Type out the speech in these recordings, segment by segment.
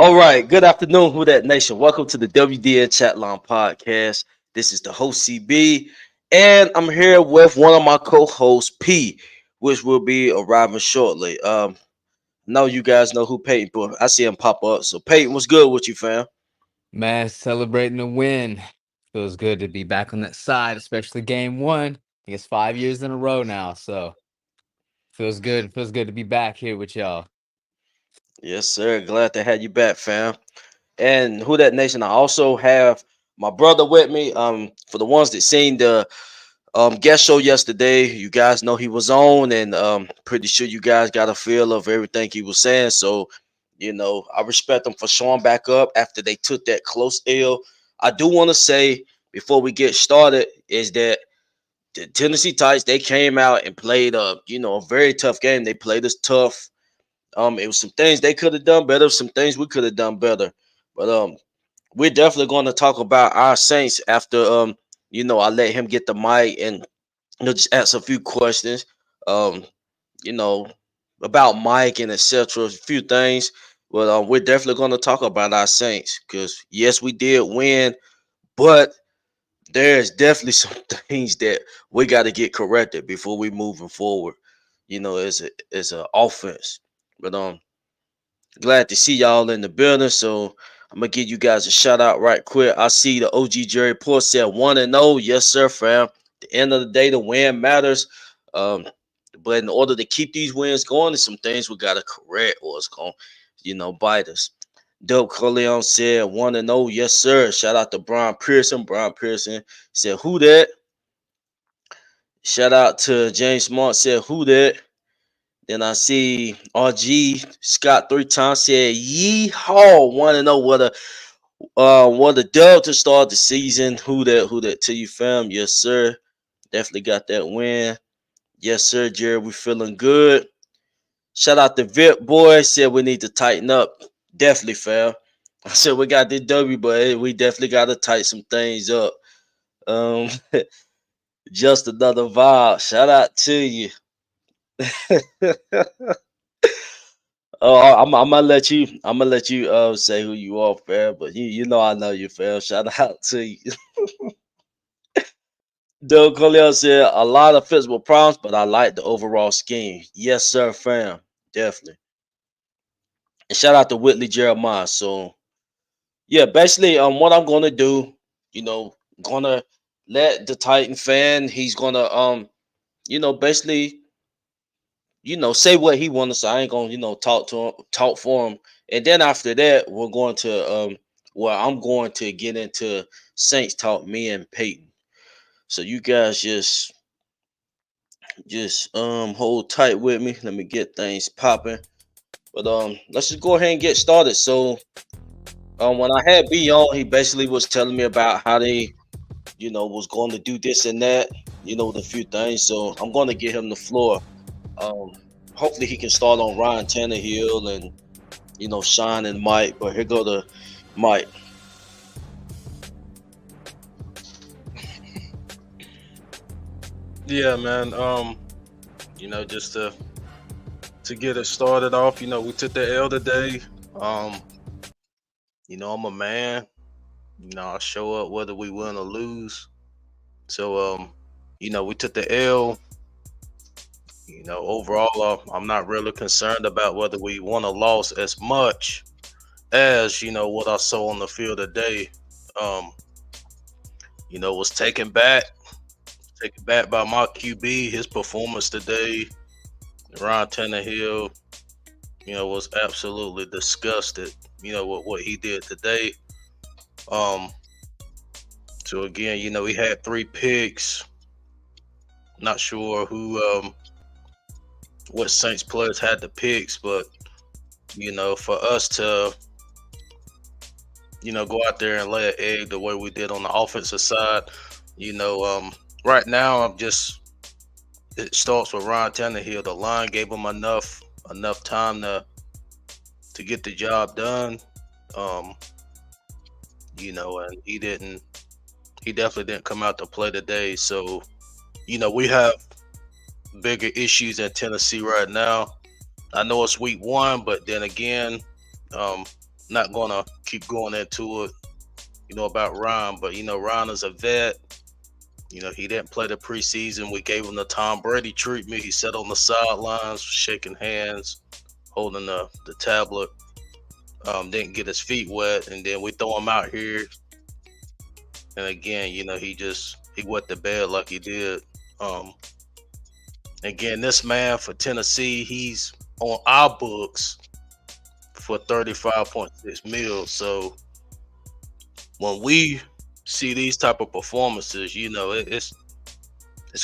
All right, good afternoon, Who That Nation. Welcome to the WDN Chatline podcast. This is the host CB, and I'm here with one of my co-hosts P, which will be arriving shortly. Know you guys know who Peyton, but I see him pop up. So Peyton, what's good with you, fam? Man, celebrating a win. Feels good to be back on that side, especially game one. I guess 5 years in a row now. So feels good. Feels good to be back here with y'all. Yes, sir. Glad to have you back, fam. And Who That Nation, I also have my brother with me. For the ones that seen the guest show yesterday, you guys know he was on, and pretty sure you guys got a feel of everything he was saying. So, I respect him for showing back up after they took that close L. I do want to say before we get started is that the Tennessee Titans, they came out and played a very tough game. They played us tough. It was some things they could have done better, some things we could have done better. But we're definitely going to talk about our Saints after I let him get the mic and just ask a few questions, um, you know, about Mike and etc. A few things. But we're definitely going to talk about our Saints because yes, we did win, but there's definitely some things that we got to get corrected before we moving forward. As a offense. But glad to see y'all in the building. So I'm gonna give you guys a shout out right quick. I see the OG Jerry Port said 1-0. Yes, sir, fam. The end of the day, the win matters. Um, but in order to keep these wins going, there's some things we gotta correct or it's gonna, bite us. Dope Corleone said 1-0. Yes, sir. Shout out to Brian Pearson. Brian Pearson said, who that? Shout out to James Smart said, who that? Then I see RG Scott 3 times said yeehaw, want to know what a dub to start the season. Who that to you, fam? Yes, sir. Definitely got that win. Yes, sir, Jared. We feeling good. Shout out to Vip boy. Said we need to tighten up. Definitely, fam. I said we got this W, but we definitely got to tighten some things up. Um, just another vibe. Shout out to you. Oh, I'm gonna let you. Say who you are, fam. But you know I know you, fam. Shout out to you. Doug Collier said a lot of physical problems, but I like the overall scheme. Yes, sir, fam. Definitely. And shout out to Whitley Jeremiah. So yeah, basically, what I'm gonna do, gonna let the Titan fan. He's gonna basically say what he wants to say. I ain't gonna, talk to him, talk for him. And then after that, we're going to I'm going to get into Saints talk, me and Peyton. So you guys just hold tight with me. Let me get things popping. But let's just go ahead and get started. So when I had B on, he basically was telling me about how they, was going to do this and that, the few things. So I'm going to give him the floor. Um, hopefully he can start on Ryan Tannehill and Sean and Mike. But here go to Mike. Yeah, man. Just to get it started off, we took the L today. Um, I'm a man. I show up whether we win or lose. So, we took the L. Overall, I'm not really concerned about whether we won or lost as much as what I saw on the field today. Um, was taken back by my QB. His performance today, Ryan Tannehill, was absolutely disgusted, with what he did today. Um, so again, he had 3 picks. Not sure what Saints players had the picks, but for us to go out there and lay an egg the way we did on the offensive side, right now it starts with Ryan Tannehill. The line gave him enough time to get the job done. Um, and he definitely didn't come out to play today. So, we have bigger issues in Tennessee right now. I know it's week 1, but then again, um, not gonna keep going into it, about Ryan, but Ryan is a vet. He didn't play the preseason. We gave him the Tom Brady treatment. He sat on the sidelines, shaking hands, holding the tablet. Didn't get his feet wet, and then we throw him out here, and again, he wet the bed like he did. Um, Again, this man for Tennessee, he's on our books for 35.6 mil. So when we see these type of performances, it's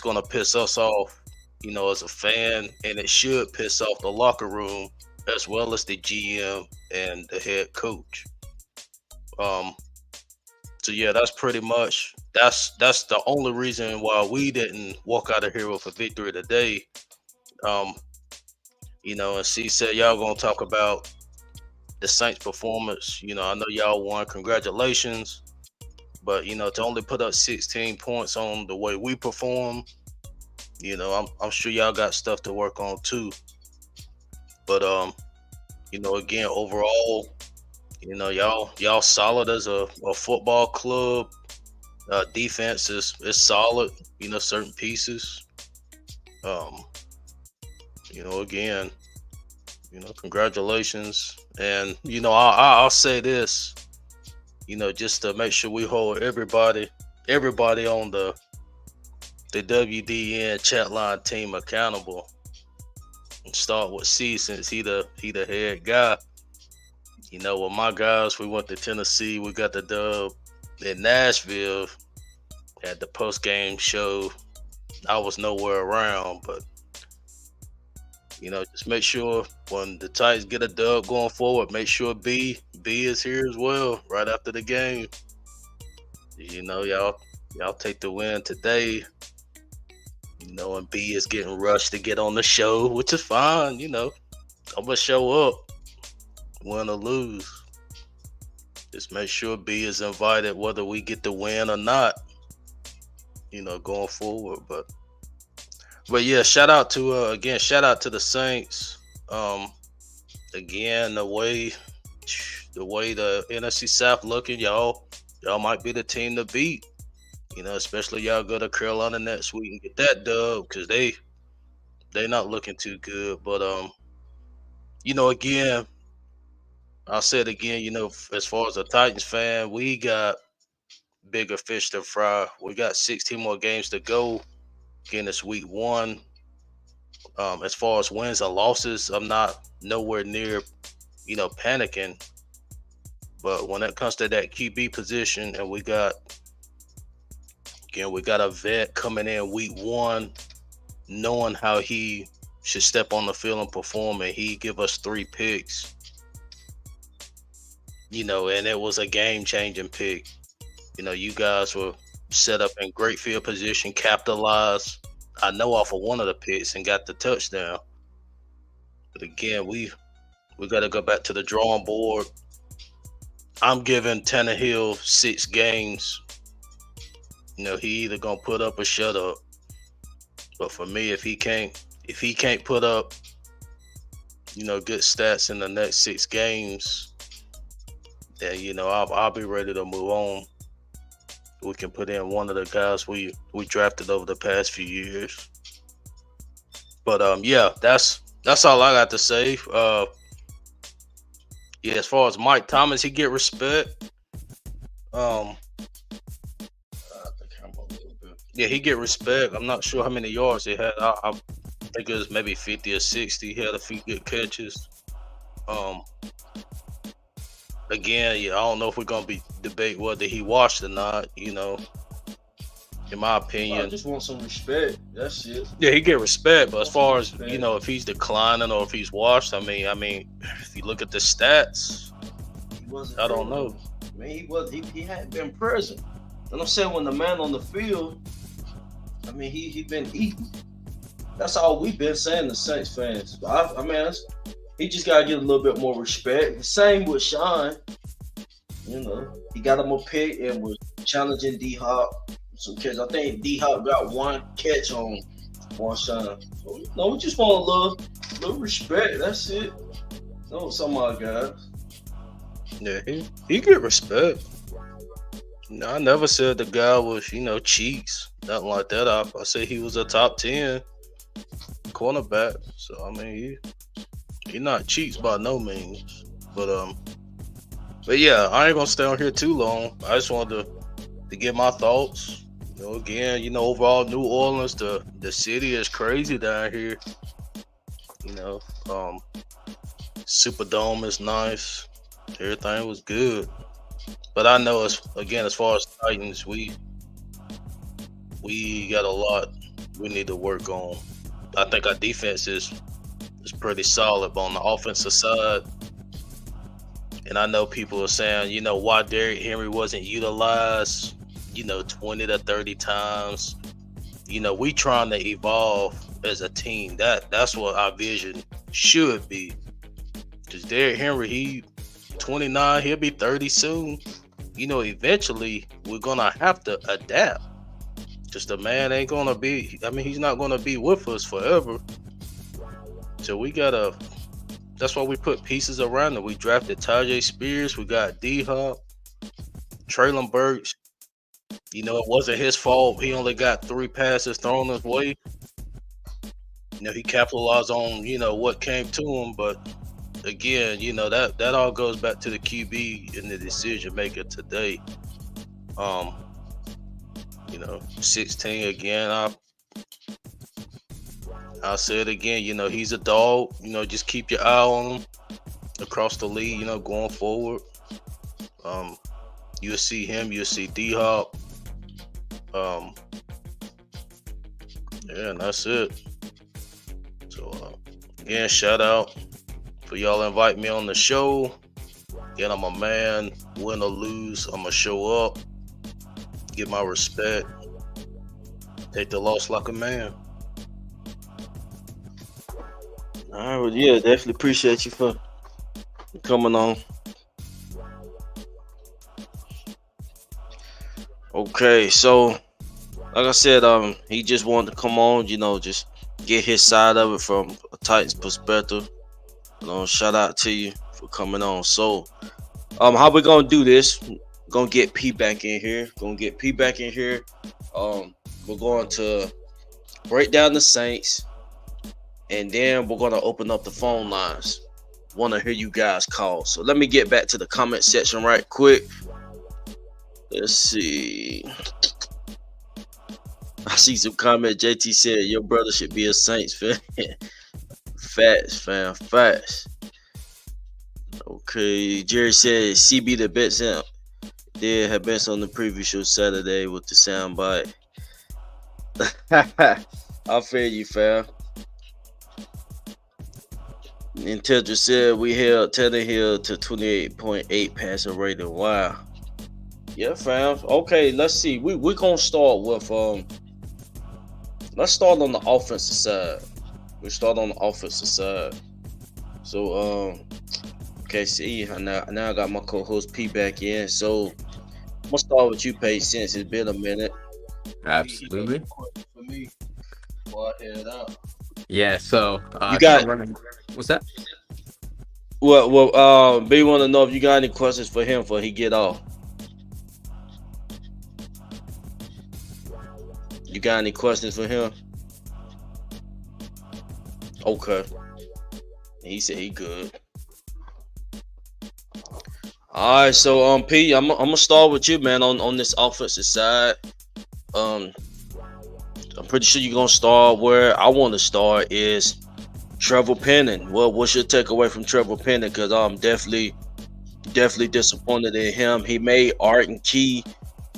gonna piss us off, as a fan, and it should piss off the locker room as well as the GM and the head coach. Um, so yeah, that's pretty much that's the only reason why we didn't walk out of here with a victory today. Um, and C said y'all gonna talk about the Saints performance. I know y'all won. Congratulations. But to only put up 16 points on the way we perform, I'm sure y'all got stuff to work on too. But again, overall, y'all solid as a football club. Defense is solid. Certain pieces. Um, Again, congratulations. And I'll say this. Just to make sure we hold everybody on the WDN Chatline team accountable. And start with C since he the head guy. With my guys, we went to Tennessee. We got the dub in Nashville at the postgame show. I was nowhere around, but just make sure when the Titans get a dub going forward, make sure B is here as well right after the game. Y'all take the win today. And B is getting rushed to get on the show, which is fine. I'm gonna show up, win or lose. Just make sure B is invited, whether we get the win or not. Going forward, but yeah, shout out to the Saints. Again, the way the NFC South looking, y'all might be the team to beat. Especially y'all go to Carolina next week and get that dub because they not looking too good. But again, I'll say it again. As far as a Titans fan, we got bigger fish to fry. We got 16 more games to go. Again, it's week 1. As far as wins and losses, I'm not nowhere near, panicking. But when it comes to that QB position, and we got a vet coming in week 1, knowing how he should step on the field and perform, and he give us 3 picks. And it was a game-changing pick. You guys were set up in great field position, capitalized, I know, off of one of the picks and got the touchdown. But again, we got to go back to the drawing board. I'm giving Tannehill 6 games. He either gonna put up or shut up. But for me, if he can't put up, good stats in the next 6 games, then I'll be ready to move on. We can put in one of the guys we drafted over the past few years. But yeah, that's all I got to say. Yeah, as far as Mike Thomas, he get respect. Yeah, he get respect. I'm not sure how many yards he had. I think it was maybe 50 or 60. He had a few good catches. Again, I don't know if we're gonna be debate whether he washed or not. In my opinion, I just want some respect. That's it. Yeah, he get respect. But as far as if he's declining or if he's washed, I mean, if you look at the stats, I don't know. I mean, he hadn't been present. And I'm saying when the man on the field, I mean, he been eating. That's all we've been saying, the Saints fans. I mean, he just gotta get a little bit more respect. Same with Sean. He got him a pick and was challenging D Hop. Some catch. I think D Hop got 1 catch on Sean. So, we just want a little respect. That's it. Some of our guys. Yeah, he get respect. I never said the guy was, cheats, nothing like that. I said he was a top 10 cornerback. So I mean, he not cheats by no means. But but yeah, I ain't gonna stay on here too long. I just wanted to get my thoughts. Again, overall New Orleans, the city is crazy down here. You know, um, Superdome is nice. Everything was good. But I know as far as Titans, we got a lot we need to work on. I think our defense is pretty solid, but on the offensive side, and I know people are saying, why Derrick Henry wasn't utilized, 20 to 30 times. We trying to evolve as a team. That's what our vision should be. Because Derrick Henry, he 29, he'll be 30 soon. Eventually we're gonna have to adapt. Just the man ain't gonna be. I mean, he's not gonna be with us forever. So we gotta. That's why we put pieces around it. We drafted Tajay Spears. We got D Hop, Traylon Burks. It wasn't his fault. He only got 3 passes thrown his way. He capitalized on what came to him, but again, that all goes back to the QB and the decision maker today. 16 again. I'll say it again. He's a dog. Just keep your eye on him across the league. Going forward. You'll see him. You'll see D Hop. Yeah, and that's it. So again, shout out for y'all invite me on the show. Again, I'm a man. Win or lose, I'm gonna show up. Get my respect. Take the loss like a man. All right, well, yeah, definitely appreciate you for coming on. Okay, so like I said, he just wanted to come on, just get his side of it from a Titans perspective. Shout out to you for coming on. So, how we gonna do this? Gonna get P back in here. We're going to break down the Saints, and then we're gonna open up the phone lines. Want to hear you guys call. So let me get back to the comment section right quick. Let's see. I see some comment. JT said your brother should be a Saints fan. Facts, fam. Facts. Okay. Jerry said CB the best sound. There have been on the previous show Saturday with the soundbite. I feel you, fam. Integra said we held Tannehill to 28.8 passing rating. Wow. Yeah, fam. Okay, let's see. We're gonna start with let's start on the offensive side. So okay, see, now I got my co-host P back in. So I'm gonna start with you, Paige, since it's been a minute. Absolutely. For me, before I head out. Yeah. So You got what's that? Well, B want to know if you got any questions for him before he get off. You got any questions for him? Okay. He said he good. All right, so P, I'm gonna start with you, man, on this offensive side. I'm pretty sure you're gonna start where I want to start is Trevor Penning. Well, what's your takeaway from Trevor Penning? Because I'm definitely disappointed in him. He made Art and Key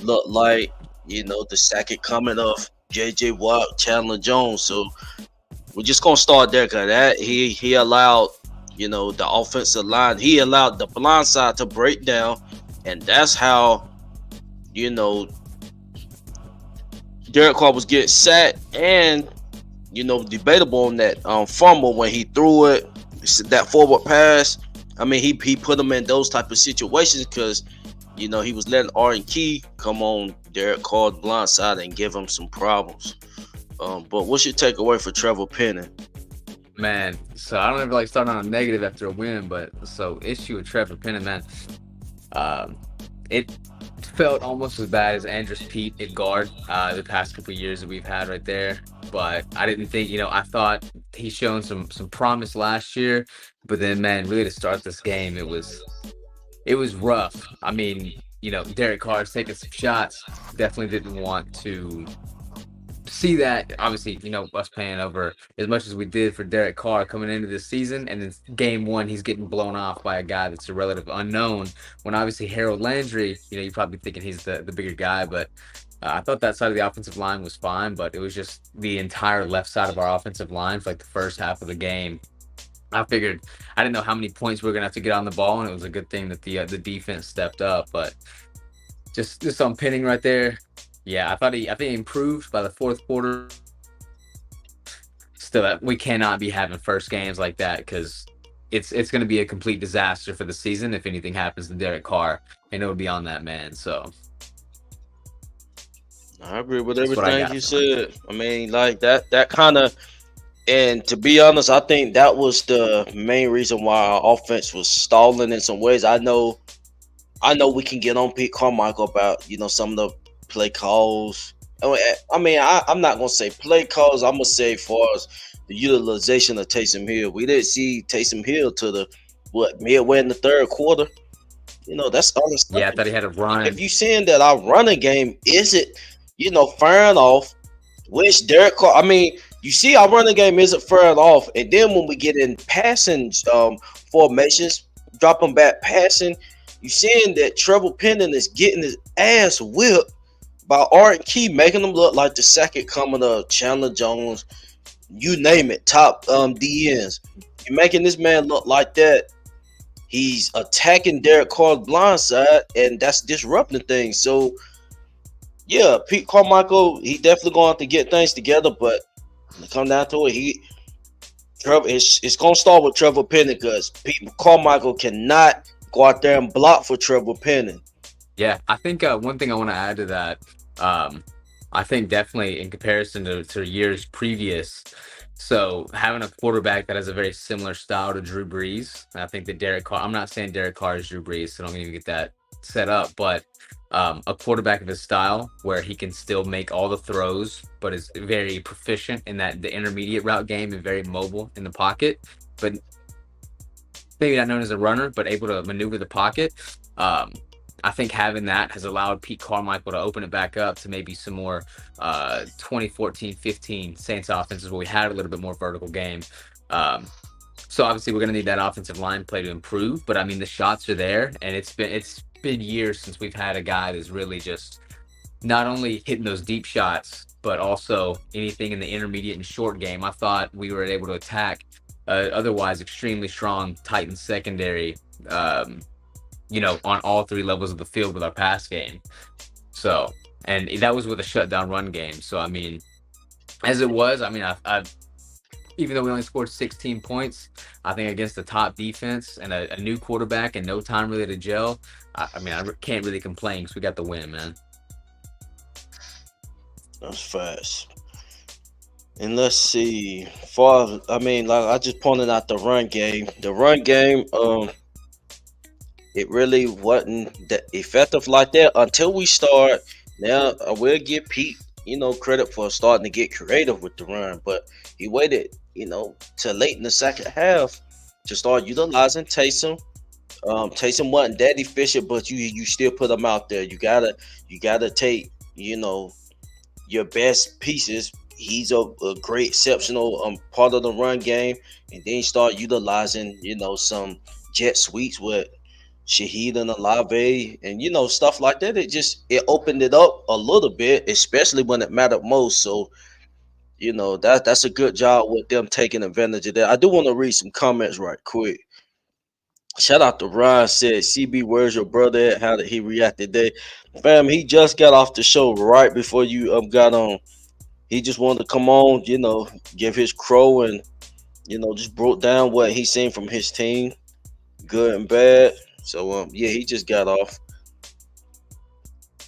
look like the second coming of J.J. Watt, Chandler Jones. So we're just gonna start there, cause that he allowed the offensive line. He allowed the blind side to break down, and that's how Derek Carr was getting sacked and debatable on that fumble when he threw it, that forward pass. I mean, he put him in those type of situations because he was letting R and Key come on Derek Carr's blind side and give him some problems. But what's your takeaway for Trevor Penning? Man, so I don't ever like starting on a negative after a win, but so issue with Trevor Penning, man. Um, it felt almost as bad as Andrus Pete at guard the past couple of years that we've had right there. But I didn't think, I thought he's shown some promise last year, but then man, really to start this game, it was rough. I mean, Derek Carr's taking some shots. Definitely didn't want to see that. Obviously, us paying over as much as we did for Derek Carr coming into this season, and then game one, he's getting blown off by a guy that's a relative unknown. When obviously Harold Landry, you're probably thinking he's the bigger guy, but I thought that side of the offensive line was fine, but it was just the entire left side of our offensive line for like the first half of the game. I figured I didn't know how many points we were gonna have to get on the ball, and it was a good thing that the defense stepped up. But just on pinning right there, yeah, I think he improved by the fourth quarter. Still, we cannot be having first games like that because it's going to be a complete disaster for the season if anything happens to Derek Carr, and it would be on that man. So I agree with that's what I everything got you from him. said. I mean, like that kind of, and to be honest, I think that was the main reason why our offense was stalling in some ways. I know we can get on Pete Carmichael about some of the play calls. I'm not gonna say play calls. I'm gonna say as far as the utilization of Taysom Hill, we didn't see Taysom Hill to the midway in the third quarter. That's Yeah, I thought he understandable. had a If run. you seeing that our running game isn't, firing off, which Derek Carr, you see our running game isn't firing off, and then when we get in passing formations, dropping back passing, you seeing that Trevor Penning is getting his ass whipped by Art and Key, making him look like the second coming of Chandler Jones, you name it, top DNs. You're making this man look like that. He's attacking Derek Carr's blind side, and that's disrupting things. So, yeah, Pete Carmichael, he definitely going to have to get things together, but when it come down to it, it's going to start with Trevor Penning because Pete Carmichael cannot go out there and block for Trevor Penning. Yeah, I think one thing I want to add to that, um, I think definitely in comparison to years previous, so having a quarterback that has a very similar style to Drew Brees, I think that Derek Carr, I'm not saying Derek Carr is Drew Brees, so don't even get that set up, but a quarterback of his style where he can still make all the throws, but is very proficient in the intermediate route game and very mobile in the pocket, but maybe not known as a runner, but able to maneuver the pocket. Um, I think having that has allowed Pete Carmichael to open it back up to maybe some more 2014-15 Saints offenses where we had a little bit more vertical game. Um, so obviously we're going to need that offensive line play to improve, but I mean the shots are there, and it's been years since we've had a guy that's really just not only hitting those deep shots, but also anything in the intermediate and short game. I thought we were able to attack otherwise extremely strong Titans secondary, um, on all three levels of the field with our pass game. So, and that was with a shutdown run game. So, I mean, as it was, I mean, I even though we only scored 16 points, I think against the top defense and a new quarterback and no time really to gel, I can't really complain because we got the win, man. That's fast. And let's see. For like I just pointed out the run game. The run game, it really wasn't that effective like that until we start. Now I will give Pete, credit for starting to get creative with the run, but he waited, till late in the second half to start utilizing Taysom. Taysom wasn't that efficient, but you still put him out there. You gotta take, your best pieces. He's a great exceptional part of the run game, and then start utilizing some jet sweeps with Shaheed and Olave and stuff like that. It opened it up a little bit, especially when it mattered most. So that's a good job with them taking advantage of that. I do want to read some comments right quick. Shout out to Ryan, said, CB, where's your brother at? How did he react today? Fam, he just got off the show right before you got on. He just wanted to come on, give his crow and just broke down what he seen from his team, good and bad. So yeah, he just got off.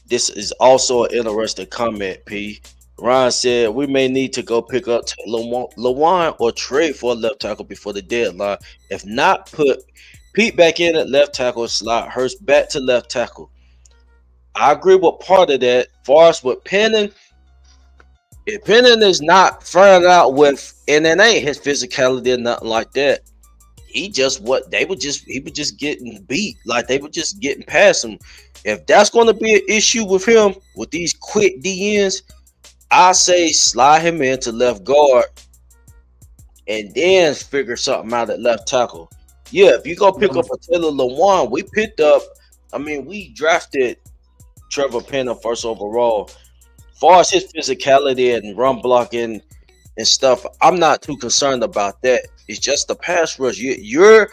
This is also an interesting comment, P. Ryan said we may need to go pick up Lawan or trade for a left tackle before the deadline. If not, put Pete back in at left tackle, slot Hurst back to left tackle. I agree with part of that. Far as with Penning, if Penning is not finding out with, and it ain't his physicality or nothing like that. He just what they were just he was just getting beat, like they were just getting past him. If that's going to be an issue with him with these quick DNs, I say slide him into left guard and then figure something out at left tackle. Yeah, if you go pick up a Taylor Lewan, we picked up. I mean, we drafted Trevor Penning first overall. Far as his physicality and run blocking and stuff, I'm not too concerned about that. It's just the pass rush. You're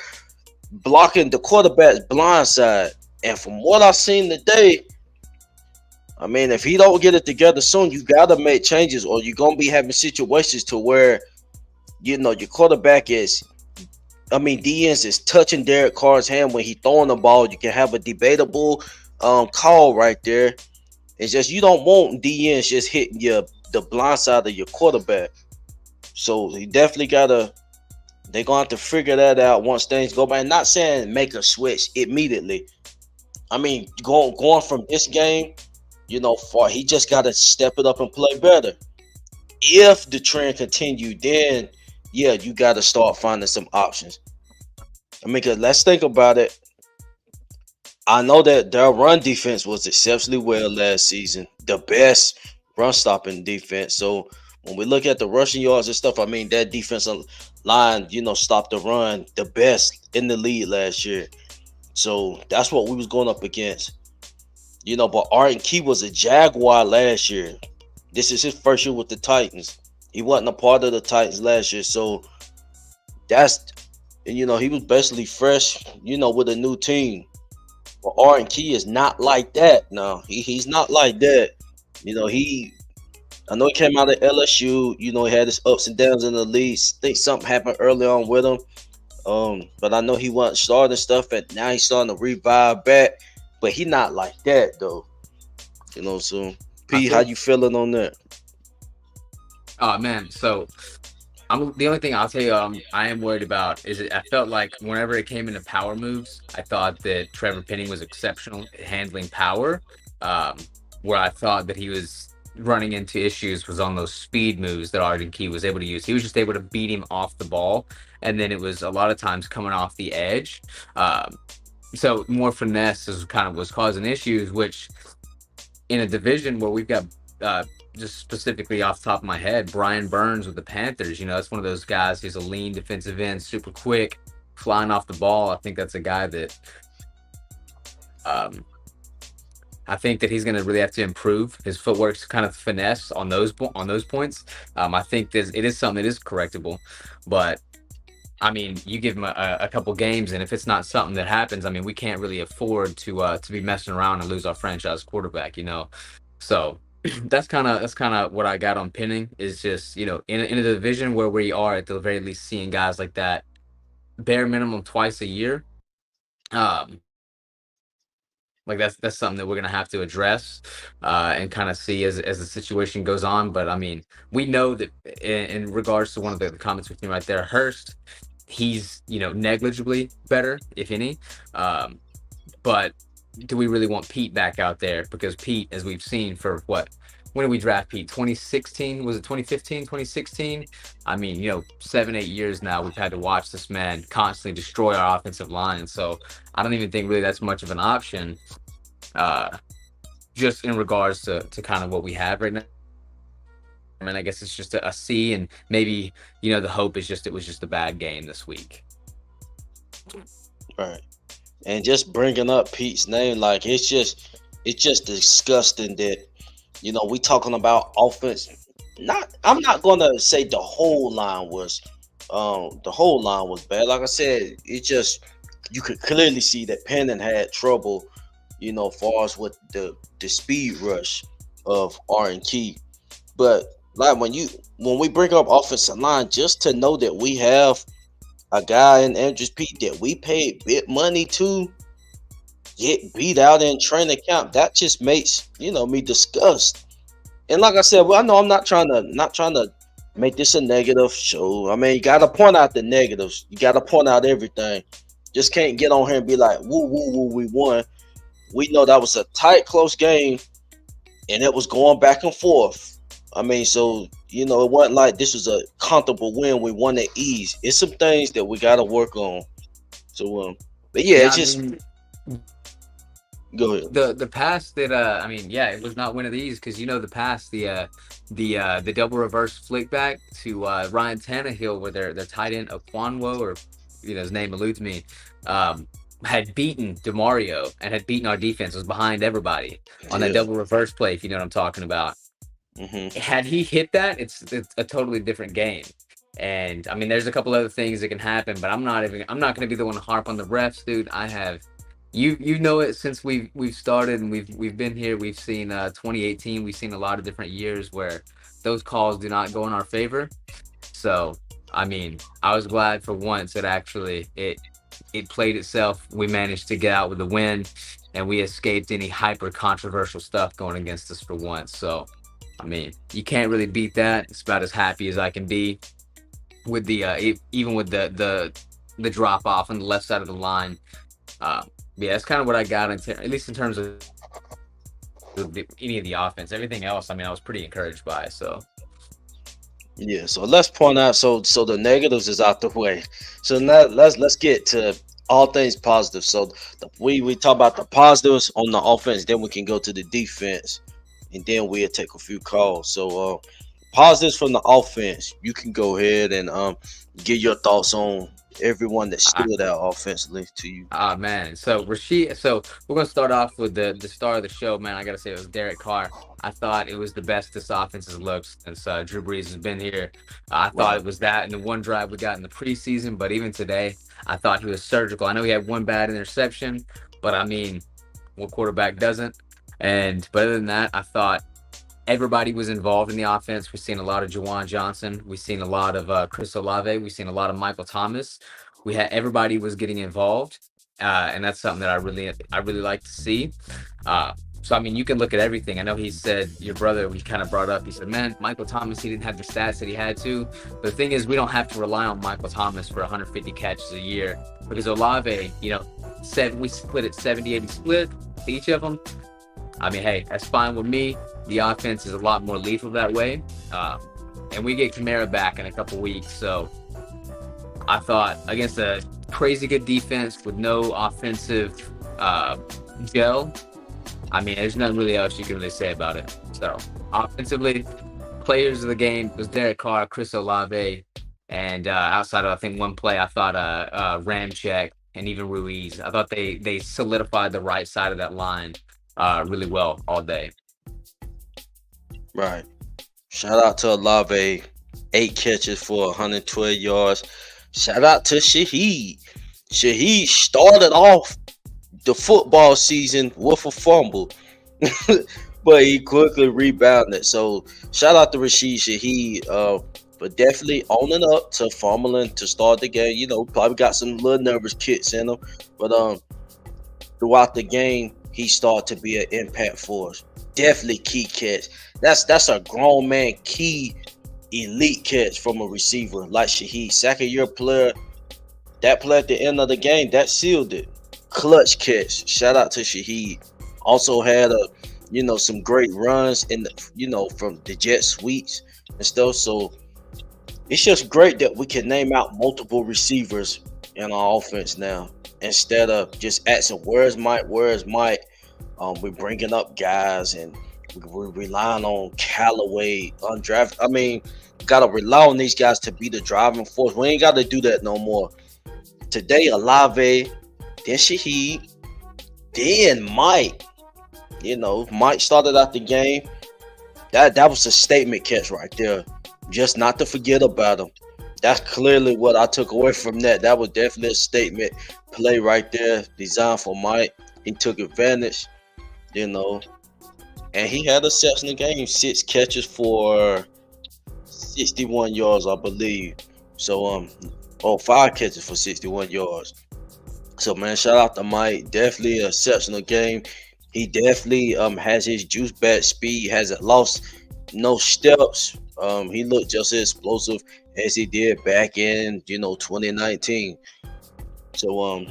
blocking the quarterback's blind side, and from what I've seen today, I mean, if he don't get it together soon, you gotta make changes, or you're gonna be having situations to where your quarterback is. I mean, DNs is touching Derek Carr's hand when he throwing the ball. You can have a debatable call right there. It's just you don't want DNs just hitting the blind side of your quarterback. So he definitely gotta. They're gonna have to figure that out once things go by. Not saying make a switch immediately. I mean, going from this game, far he just gotta step it up and play better. If the trend continue, then yeah, you gotta start finding some options. I mean, cause let's think about it. I know that their run defense was exceptionally well last season, the best run stopping defense. So when we look at the rushing yards and stuff, I mean that defensive line, stopped the run the best in the league last year. So that's what we was going up against. But Arden Key was a Jaguar last year. This is his first year with the Titans. He wasn't a part of the Titans last year, so that's he was basically fresh, with a new team. But Arden Key is not like that. No, he's not like that. I know he came out of LSU. He had his ups and downs in the league. Think something happened early on with him. But I know he wasn't starting stuff, and now he's starting to revive back. But he not like that though. So P, how you feeling on that? Oh man, so I'm the only thing I'll tell you I am worried about is I felt like whenever it came into power moves, I thought that Trevor Penning was exceptional at handling power. Um, where I thought that he was running into issues was on those speed moves that Arden Key was able to use. He was just able to beat him off the ball, and then it was a lot of times coming off the edge. So more finesse is kind of was causing issues, which in a division where we've got just specifically off the top of my head, Brian Burns with the Panthers. That's one of those guys. He's a lean defensive end, super quick, flying off the ball. I think that's a guy that I think that he's going to really have to improve his footwork's kind of finesse on those points. I think it is something that is correctable, but I mean, you give him a couple games, and if it's not something that happens, I mean, we can't really afford to be messing around and lose our franchise quarterback, So that's kind of what I got on Penning is just in a division where we are at the very least seeing guys like that bare minimum twice a year. Like that's something that we're gonna have to address and kind of see as the situation goes on. But I mean, we know that in regards to one of the comments with me right there, Hurst, he's negligibly better, if any. But do we really want Pete back out there? Because Pete, as we've seen for when did we draft Pete? 2016? Was it 2015, 2016? I mean, 7-8 years now, we've had to watch this man constantly destroy our offensive line. So I don't even think really that's much of an option, just in regards to kind of what we have right now. I mean, I guess it's just a C, and maybe, the hope is just it was just a bad game this week. Right. And just bringing up Pete's name, like it's just disgusting that we talking about offense. I'm not gonna say the whole line was bad. Like I said, it just you could clearly see that Penning had trouble, far as with the speed rush of R&Key. But like when we bring up offensive line, just to know that we have a guy in Andrews Pete that we paid big money to get beat out in training camp, that just makes me disgust. And like I said, well, I know I'm not trying to make this a negative show. I mean, you gotta point out the negatives. You gotta point out everything. Just can't get on here and be like, woo woo woo, we won. We know that was a tight, close game, and it was going back and forth. I mean, so it wasn't like this was a comfortable win. We won at ease. It's some things that we gotta work on. So, but yeah, Yeah, it's I just mean, go ahead. the pass that I mean, yeah, it was not one of these because the pass, the double reverse flick back to Ryan Tannehill where their tight end Aquanwo, or his name eludes me, um had beaten Demario and had beaten our defense, was behind everybody on that Yeah. double reverse play, if you know what I'm talking about. Hmm. Had he hit that, it's a totally different game. And I mean, there's a couple other things that can happen, but I'm not going to be the one to harp on the refs, dude. I have you know it since we've started and we've been here. We've seen 2018. We've seen a lot of different years where those calls do not go in our favor. So I mean, I was glad for once that actually it played itself. We managed to get out with a win, and we escaped any hyper controversial stuff going against us for once. So I mean, you can't really beat that. It's about as happy as I can be with the even with the drop off on the left side of the line. Uh, yeah, that's kind of what I got at least in terms of any of the offense. Everything else, I mean, I was pretty encouraged by. So Yeah, so let's point out so the negatives is out the way. So now let's get to all things positive. So we talk about the positives on the offense, then we can go to the defense, and then we'll take a few calls. So positives from the offense, you can go ahead and give your thoughts on everyone that stood out offensively to you. Ah man, so Rasheed. So we're gonna start off with the star of the show, man. I gotta say it was Derek Carr. I thought it was the best this offense has looked since Drew Brees has been here. I thought Right. it was that in the one drive we got in the preseason, but even today, I thought he was surgical. I know he had one bad interception, but I mean, what quarterback doesn't? But other than that, I thought everybody was involved in the offense. We've seen a lot of Jawan Johnson. We've seen a lot of Chris Olave. We've seen a lot of Michael Thomas. We had everybody was getting involved, and that's something that I really like to see. So I mean, you can look at everything. I know he said your brother. We kind of brought up. He said, "Man, Michael Thomas. He didn't have the stats that he had to." But the thing is, we don't have to rely on Michael Thomas for 150 catches a year because Olave, we split it 70-80 split each of them. I mean, hey, that's fine with me. The offense is a lot more lethal that way. And we get Kamara back in a couple weeks. So I thought against a crazy good defense with no offensive gel, I mean, there's nothing really else you can really say about it. So offensively, players of the game was Derek Carr, Chris Olave, and outside of, I think, one play, I thought Ramczyk and even Ruiz. I thought they solidified the right side of that line really well all day. Right. Shout out to Olave, 8 catches for 112 yards. Shout out to Shaheed. Shaheed started off the football season with a fumble, but he quickly rebounded. So shout out to Rashid Shaheed, but definitely owning up to fumbling to start the game. Probably got some little nervous kicks in him, but throughout the game, he started to be an impact force. Definitely key catch. That's a grown man key elite catch from a receiver like Shaheed. Second year player, that play at the end of the game, that sealed it. Clutch catch. Shout out to Shaheed. Also had some great runs in from the jet sweeps and stuff. So it's just great that we can name out multiple receivers in our offense now instead of just asking where's Mike, where's Mike. We're bringing up guys and we're relying on Callaway undrafted. I mean, gotta rely on these guys to be the driving force. We ain't got to do that no more. Today, Olave, then Shaheed, then Mike. Mike started out the game. That was a statement catch right there. Just not to forget about him. That's clearly what I took away from that. That was definitely a statement play right there, designed for Mike. He took advantage, and he had a exceptional game. 6 catches for 61 yards, I believe. So 5 catches for 61 yards. So man, shout out to Mike. Definitely an exceptional game. He definitely has his juice back. Speed hasn't lost no steps. He looked just as explosive as he did back in 2019. So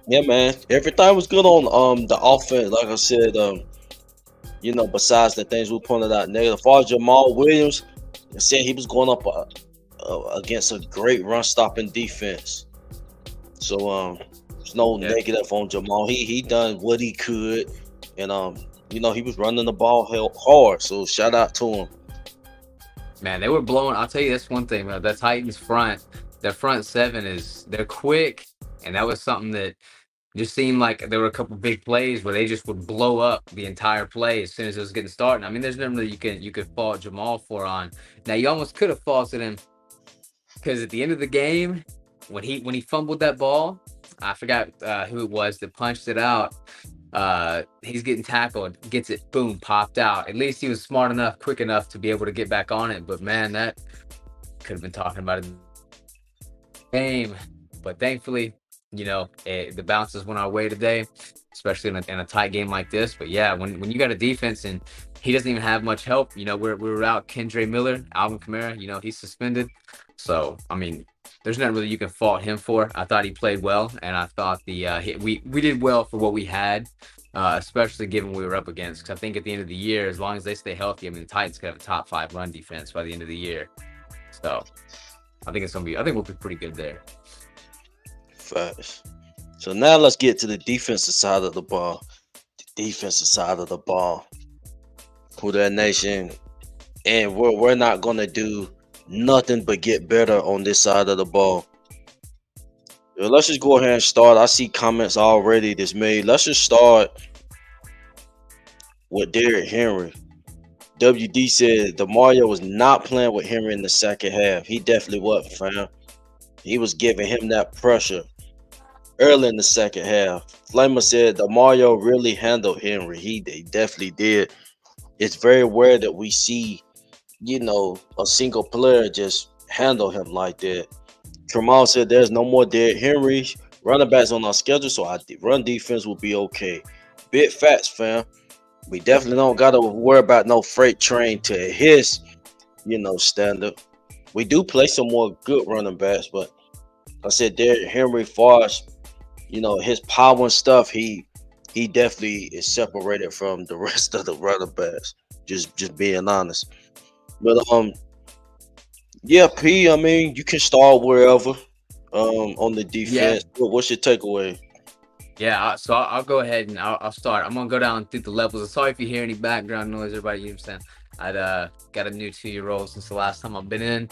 yeah, man, everything was good on the offense. Like I said, besides the things we pointed out negative, as far as Jamal Williams, I said he was going up against a great run stopping defense. So there's no Yeah, negative on Jamal. He done what he could, and he was running the ball hard. So shout out to him. man, they were blowing. I'll tell you this one thing, man. That Titans front, their front seven they're quick, and that was something that just seemed like there were a couple big plays where they just would blow up the entire play as soon as it was getting started. I mean, there's nothing that you could fault Jamal for on. Now you almost could have faulted him because at the end of the game, when he fumbled that ball, I forgot who it was that punched it out. He's getting tackled, gets it, boom, popped out. At least he was smart enough, quick enough to be able to get back on it. But man, that could have been talking about it game. But thankfully, the bounces went our way today, especially in a tight game like this. But yeah, when you got a defense and he doesn't even have much help, we're without Kendre Miller, Alvin Kamara, he's suspended. So, I mean, there's nothing really you can fault him for. I thought he played well, and I thought we did well for what we had, especially given we were up against. Because I think at the end of the year, as long as they stay healthy, I mean, the Titans could have a top 5 run defense by the end of the year. So, I think we'll be pretty good there. Facts. So now let's get to the defensive side of the ball. The defensive side of the ball. Who that nation, and we're not gonna do nothing but get better on this side of the ball. Let's just go ahead and start. I see comments already that's made. Let's just start with Derrick Henry. WD said the Mario was not playing with Henry in the second half. He definitely wasn't, fam. He was giving him that pressure early in the second half. Flamer said the Mario really handled Henry. He definitely did. It's very rare that we see, a single player just handle him like that. Tramal said there's no more Derrick Henry. Running backs on our schedule, so our run defense will be okay. Big facts, fam. We definitely don't got to worry about no freight train to his, standard. We do play some more good running backs, but I said Derrick Henry, far as his power and stuff, he definitely is separated from the rest of the running backs. Just being honest. But yeah, P. I mean, you can start wherever. On the Yeah, defense. What's your takeaway? yeah. So I'll go ahead and I'll start. I'm gonna go down through the levels. Sorry if you hear any background noise, everybody. You understand? I'd got a new 2-year-old since the last time I've been in.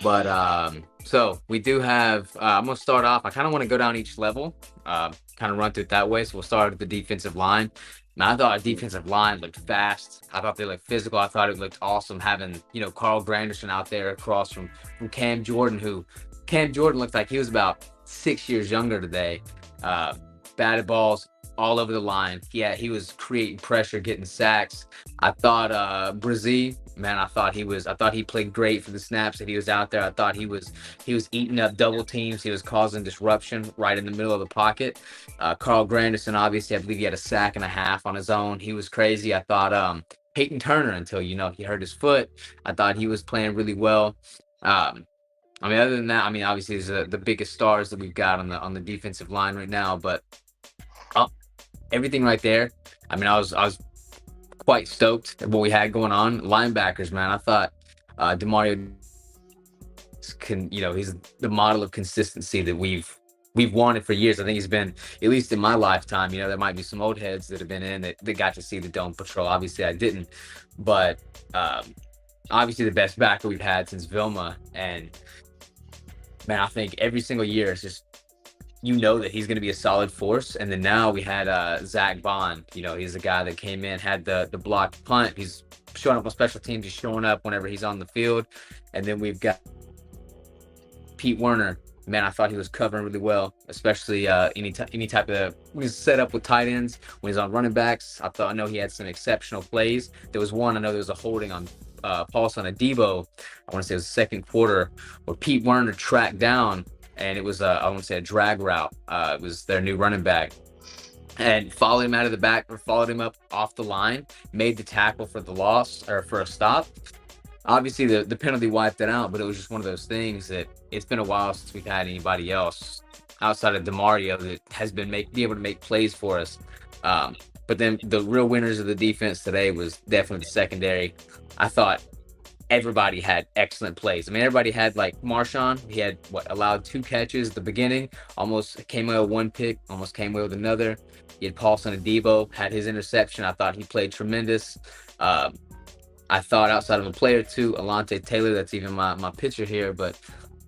But so we do have. I'm gonna start off. I kind of want to go down each level, kind of run through it that way. So we'll start with the defensive line. Man, I thought our defensive line looked fast. I thought they looked physical. I thought it looked awesome having Carl Granderson out there across from Cam Jordan, who Cam Jordan looked like he was about 6 years younger today. Uh, Batted balls all over the line. Yeah, he was creating pressure, getting sacks. I thought Brazil, man, I thought he played great for the snaps that he was out there. I thought he was eating up double teams. He was causing disruption right in the middle of the pocket. Carl Granderson, obviously, I believe he had a sack and a half on his own. He was crazy. I thought Peyton Turner, until he hurt his foot, I thought he was playing really well. I mean, other than that, I mean, obviously, these are the biggest stars that we've got on the defensive line right now, but uh, everything right there. I mean, I was quite stoked at what we had going on. Linebackers, man, I thought Demario he's the model of consistency that we've wanted for years. I think he's been, at least in my lifetime, there might be some old heads that have been in that got to see the Dome Patrol. Obviously, I didn't, but obviously the best backer we've had since Vilma. And man, I think every single year it's just that he's going to be a solid force. And then now we had Zach Bond. He's a guy that came in, had the blocked punt. He's showing up on special teams. He's showing up whenever he's on the field. And then we've got Pete Werner. Man, I thought he was covering really well, especially any type of when he's set up with tight ends, when he's on running backs. I know he had some exceptional plays. There was one, I know there was a holding on Paulson Adebo. I want to say it was the second quarter where Pete Werner tracked down, and it was I want to say a drag route. It was their new running back. and followed him out of the back, or followed him up off the line, made the tackle for the loss or for a stop. Obviously, the penalty wiped it out, but it was just one of those things that it's been a while since we've had anybody else outside of Demario that has been be able to make plays for us. But then the real winners of the defense today was definitely the secondary. I thought everybody had excellent plays. I mean, everybody had, like, Marshawn. He had allowed 2 catches at the beginning, almost came away with 1 pick, almost came away with another. You had Paulson Adebo had his interception. I thought he played tremendous. Um, I thought outside of a play or two, Alante Taylor, that's even my picture here, but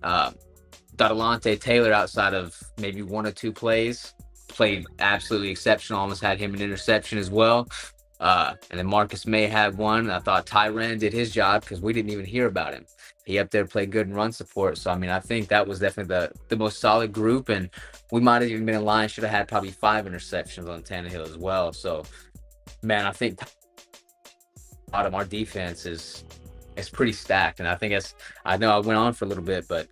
uh, thought Alante Taylor, outside of maybe 1 or 2 plays, played absolutely exceptional. Almost had him an interception as well. And then Marcus May had one. I thought Tyran did his job because we didn't even hear about him. He up there played good in run support. So, I mean, I think that was definitely the most solid group. And we might have even been in line, should have had probably 5 interceptions on Tannehill as well. So, man, I think bottom our defense is pretty stacked. And I think I know I went on for a little bit, but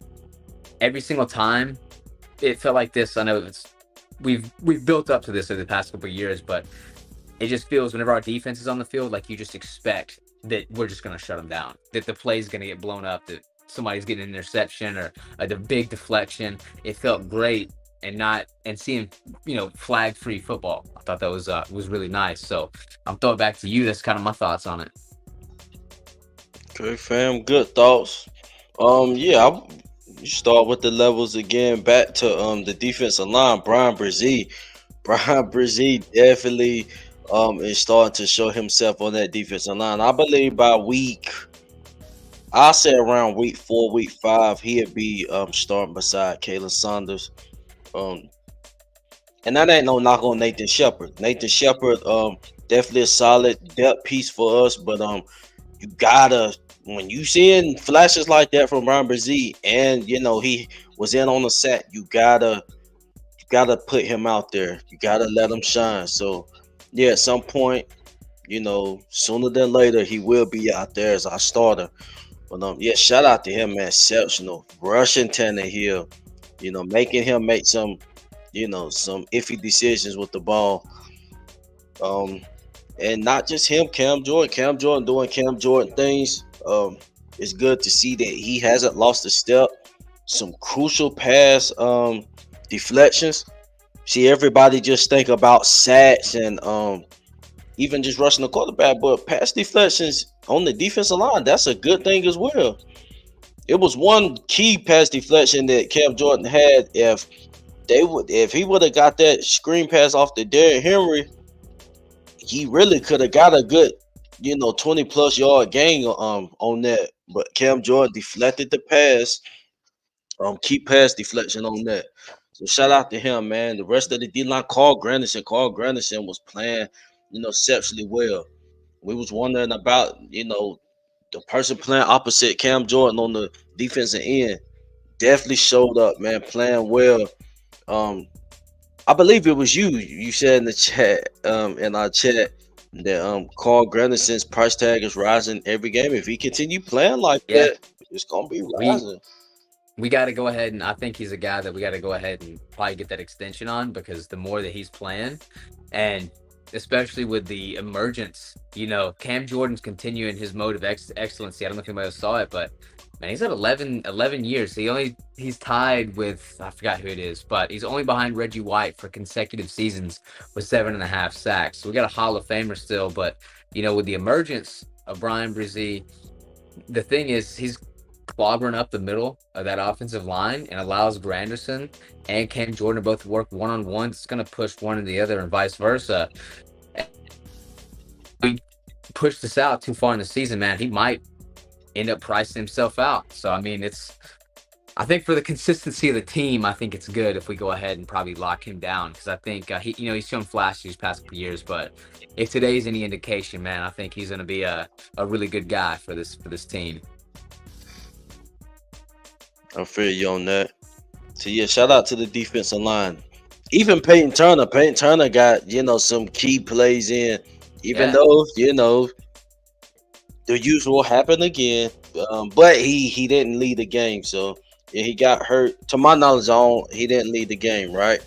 every single time it felt like this. I know we've built up to this over the past couple of years, but it just feels whenever our defense is on the field, like you just expect that we're just going to shut them down, that the play is going to get blown up, that somebody's getting an interception or a big deflection. It felt great, and seeing, flag-free football. I thought that was really nice. So I'm throwing it back to you. That's kind of my thoughts on it. Okay, fam. Good thoughts. Yeah, you start with the levels again. Back to the defensive line. Brian Brzee. Brian Brzee definitely is starting to show himself on that defensive line. I believe by I'll say around week 4, week 5, he'll be starting beside Kalen Saunders. Um, and that ain't no knock on Nathan Shepard. Nathan Shepard, definitely a solid depth piece for us, but you gotta, when you seeing flashes like that from Brian Brzee, and he was in on the sack, you gotta put him out there. You gotta let him shine. So yeah, at some point, sooner than later, he will be out there as our starter. But yeah, shout out to him, man. Exceptional rushing Tannehill. Making him make some iffy decisions with the ball. Um, and not just him, Cam Jordan. Cam Jordan doing Cam Jordan things. It's good to see that he hasn't lost a step. Some crucial pass deflections. See, everybody just think about sacks and even just rushing the quarterback, but pass deflections on the defensive line, that's a good thing as well. It was one key pass deflection that Cam Jordan had. If he would have got that screen pass off to Derrick Henry, he really could have got a good, 20 plus yard gain on that. But Cam Jordan deflected the pass. Keep pass deflection on that. So shout out to him, man. The rest of the D line, Carl Granderson was playing, exceptionally well. We was wondering about, the person playing opposite Cam Jordan on the defensive end. Definitely showed up, man, playing well. Um, I believe it was you. You said in the chat, in our chat, that Carl Granderson's price tag is rising every game. If he continue playing like Yeah, that, it's gonna be we rising. we got to go ahead, and I think he's a guy that we got to go ahead and probably get that extension on, because the more that he's playing, and especially with the emergence, Cam Jordan's continuing his mode of excellency. I don't know if anybody else saw it, but man, he's at 11 years. He's tied with, I forgot who it is, but he's only behind Reggie White for consecutive seasons with 7.5 sacks. So we got a Hall of Famer still, but with the emergence of Brian Brzee, the thing is he's clobbering up the middle of that offensive line and allows Granderson and Cam Jordan to both work one-on-one. It's going to push one and the other and vice versa. We push this out too far in the season, man, he might end up pricing himself out. So, I mean, I think for the consistency of the team, I think it's good if we go ahead and probably lock him down, because I think he's shown flashes these past couple years. But if today's any indication, man, I think he's going to be a really good guy for this team. I feel you on that. So yeah, shout out to the defensive line. Even Peyton Turner. Peyton Turner got, some key plays in. Even Yeah. though, the usual happened again. But he didn't lead the game. So yeah, he got hurt. To my knowledge, he didn't lead the game, right?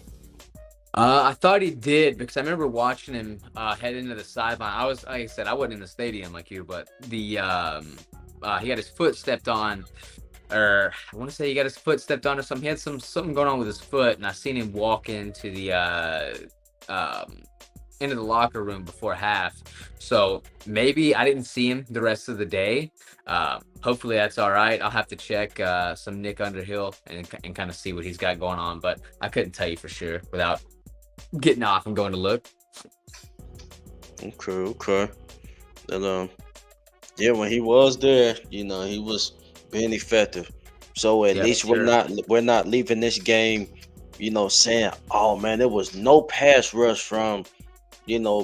I thought he did because I remember watching him head into the sideline. I was, like I said, I wasn't in the stadium like you, but he got his foot stepped on, or I want to say he got his foot stepped on or something. He had something going on with his foot, and I seen him walk um, into the locker room before half. So maybe I didn't see him the rest of the day. Hopefully that's all right. I'll have to check some Nick Underhill and kind of see what he's got going on, but I couldn't tell you for sure without getting off and going to look. Okay, okay. And yeah, when he was there, he was being effective. So at Yeah, least we're sure. not leaving this game, saying, "Oh man, there was no pass rush from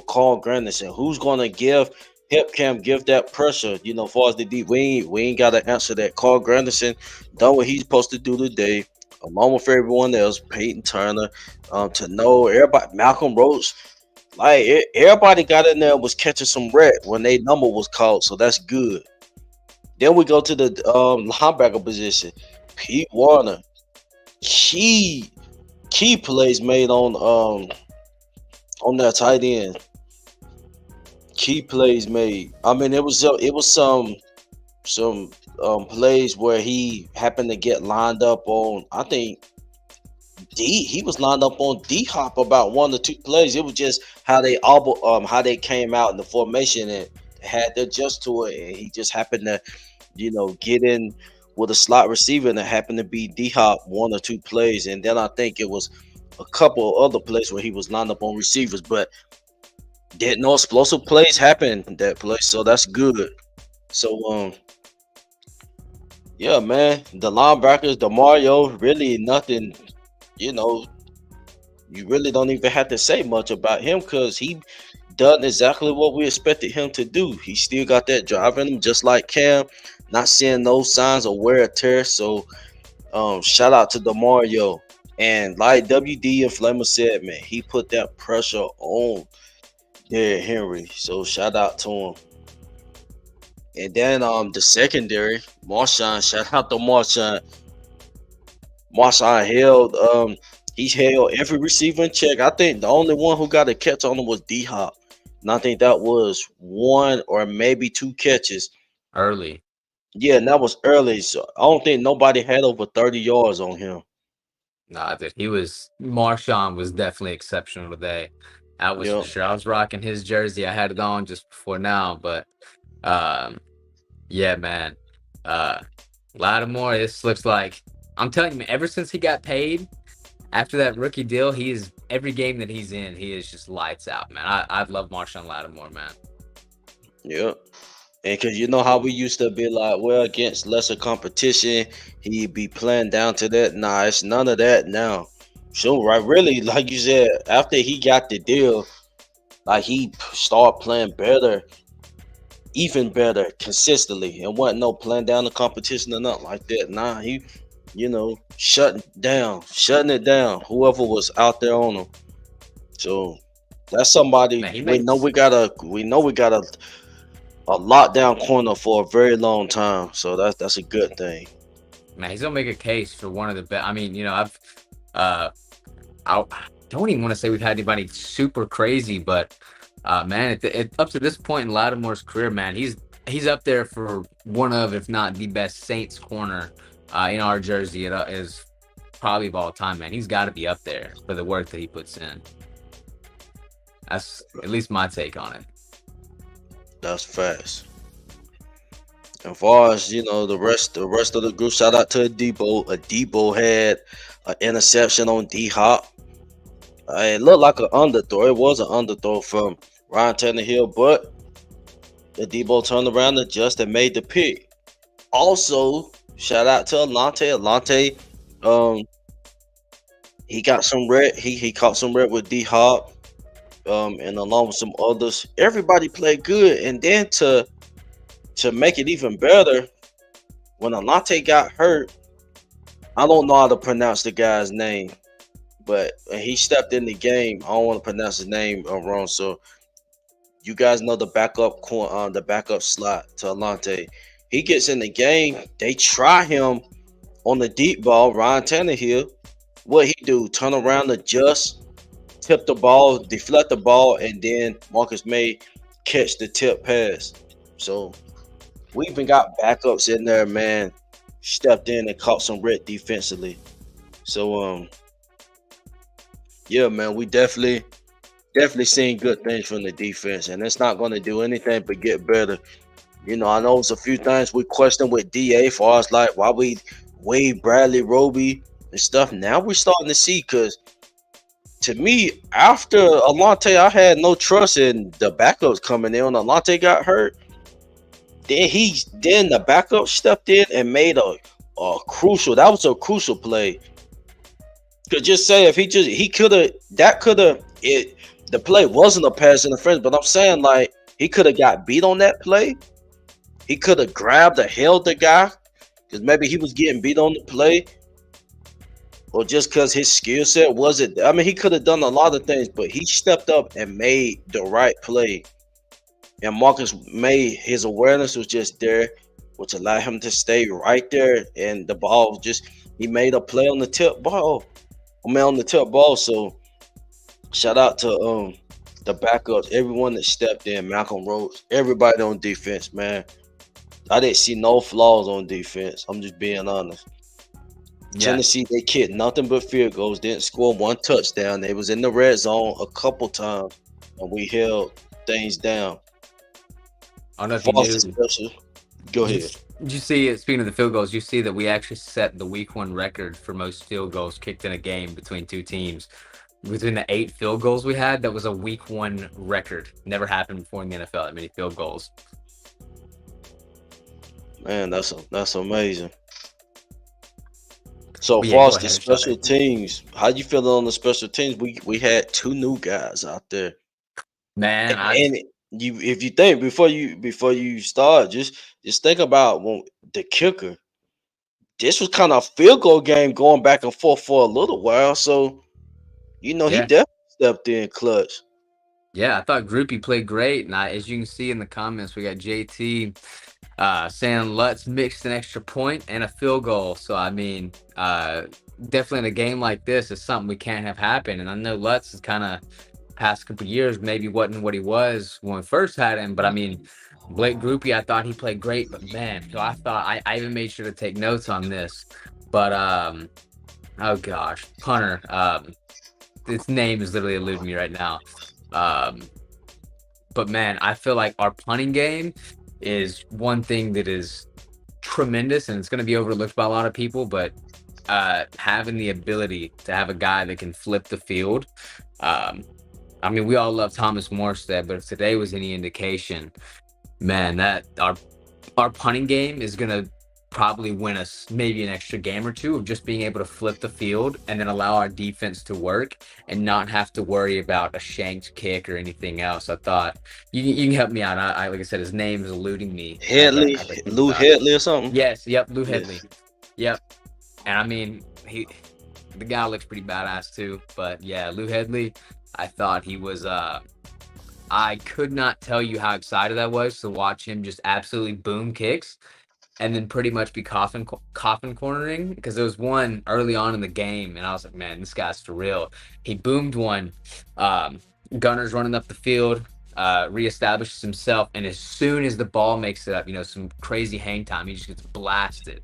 Carl Granderson." Who's gonna give Hip Cam give that pressure? Far as the deep, we ain't got to answer that. Carl Granderson done what he's supposed to do today, along with everyone else. Peyton Turner, to know everybody, Malcolm Roach. Like everybody got in there and was catching some red when they number was called, so that's good. Then we go to the linebacker position. Pete Warner, key key plays made on that tight end. Key plays made. I mean, it was some plays where he happened to get lined up on. I think he was lined up on D Hop about one or two plays. It was just how they came out in the formation and had to adjust to it, and he just happened to get in with a slot receiver, and it happened to be D Hop one or two plays, and then I think it was a couple other plays where he was lined up on receivers, but did no explosive plays happen in that play, so that's good. So yeah, man, the linebackers, the Mario, really nothing. You know, you really don't even have to say much about him because he done exactly what we expected him to do. He still got that drive in him, just like Cam. Not seeing no signs of wear or tear. So, shout out to Demario. And like WD and Flamer said, man, he put that pressure on Derrick Henry. So shout out to him. And then the secondary, Marshawn, shout out to Marshawn. Marshawn held he held every receiver in check. I think the only one who got a catch on him was D Hop. And I think that was one or maybe two catches. Early. Yeah, and that was early. So I don't think nobody had over 30 yards on him. Nah, that Marshawn was definitely exceptional today. That was for Yep. sure. I was rocking his jersey. I had it on just before now, but um, yeah, man. Uh, Lattimore, this looks like I'm telling you, man, ever since he got paid after that rookie deal, he is every game that he's in, he is just lights out, man. I love Marshawn Lattimore, man. Yep. And because you know how we used to be like, well, against lesser competition, he'd be playing down to that. Nah, it's none of that now. So, right, really, like you said, after he got the deal, like he started playing better, even better, consistently, and wasn't no playing down the competition or nothing like that. Nah, he, shutting it down. Whoever was out there on him. So that's somebody Man, he we know makes we got a lockdown corner for a very long time. So that's a good thing. man, he's gonna make a case for one of the best. I mean, uh I don't even want to say we've had anybody super crazy, but man, up to this point in Lattimore's career, man, he's up there for one of, if not the best Saints corner in our jersey. It is probably of all time, man. He's got to be up there for the work that he puts in. That's at least my take on it. That's fast. As far as the rest of the group, shout out to Debo. Debo had an interception on D Hop. It looked like an underthrow. It was an underthrow from Ryan Tannehill, but the Debo turned around, adjusted, and made the pick. Also, shout out to Alante. Alante, um, he got some red. He caught some red with D Hop, and along with some others. Everybody played good, and then to make it even better, when Alante got hurt, I don't know how to pronounce the guy's name, but when he stepped in the game, I don't want to pronounce his name wrong. So you guys know the backup slot to Alante. He gets in the game. They try him on the deep ball. Ryan Tannehill, what he do? Turn around, adjust, tip the ball, deflect the ball, and then Marcus May catch the tip pass. So we even got backups in there, man. Stepped in and caught some red defensively. So yeah, man, we definitely seeing good things from the defense, and it's not going to do anything but get better. I know it's a few things we questioned with DA for us, like why we Wade Bradley, Roby, and stuff. Now we're starting to see because to me, after Alante, I had no trust in the backups coming in. When Alante got hurt, then the backup stepped in and made a crucial. That was a crucial play. Could just say if he could have it. The play wasn't a pass interference, but I'm saying like he could have got beat on that play. He could have grabbed or held the guy because maybe he was getting beat on the play, or just because his skill set wasn't. I mean, he could have done a lot of things, but he stepped up and made the right play. And Marcus May, his awareness was just there, which allowed him to stay right there. And the ball he made a play on the tip ball. On the tip ball. So shout out to the backups, everyone that stepped in, Malcolm Rhodes, everybody on defense, man. I didn't see no flaws on defense. I'm just being honest. Yeah. Tennessee, they kicked nothing but field goals, didn't score one touchdown. They was in the red zone a couple times, and we held things down. I don't know if you Foster knew. special. Go ahead. Did you see, speaking of the field goals, you see that we actually set the week 1 record for most field goals kicked in a game between two teams. Between the 8 field goals we had, that was a week 1 record. Never happened before in the NFL, that many field goals. Man, that's amazing. So But yeah, far go as the ahead, special sorry. teams, how you feeling on the special teams? We had 2 new guys out there. Man, And if you think before you start, just think about the kicker. This was kind of a field goal game going back and forth for a little while. So he yeah. definitely stepped in clutch. Yeah, I thought Groupie played great. And as you can see in the comments, we got JT saying Lutz mixed an extra point and a field goal. So, I mean, definitely in a game like this, it's something we can't have happen. And I know Lutz is kind of past couple years maybe wasn't what he was when we first had him. But, I mean, Blake Groupie, I thought he played great. But, man, so I thought I even made sure to take notes on this. But, oh, gosh, punter. Its name is literally eluding me right now. But man, I feel like our punting game is one thing that is tremendous, and it's going to be overlooked by a lot of people. But having the ability to have a guy that can flip the field, I mean, we all love Thomas Morstead, but if today was any indication, man, that our punting game is going to probably win us maybe an extra game or two of just being able to flip the field and then allow our defense to work and not have to worry about a shanked kick or anything else. I thought you can help me out. I like I said, his name is eluding me. Headley, Lou Headley or something. Yes, yep, Lou Headley. Yep. And I mean, the guy looks pretty badass too. But yeah, Lou Headley, I thought he was I could not tell you how excited I was to watch him just absolutely boom kicks and then pretty much be coffin cornering, because there was one early on in the game and I was like, man, this guy's for real. He boomed one, Gunner's running up the field, reestablishes himself, and as soon as the ball makes it up, some crazy hang time, he just gets blasted.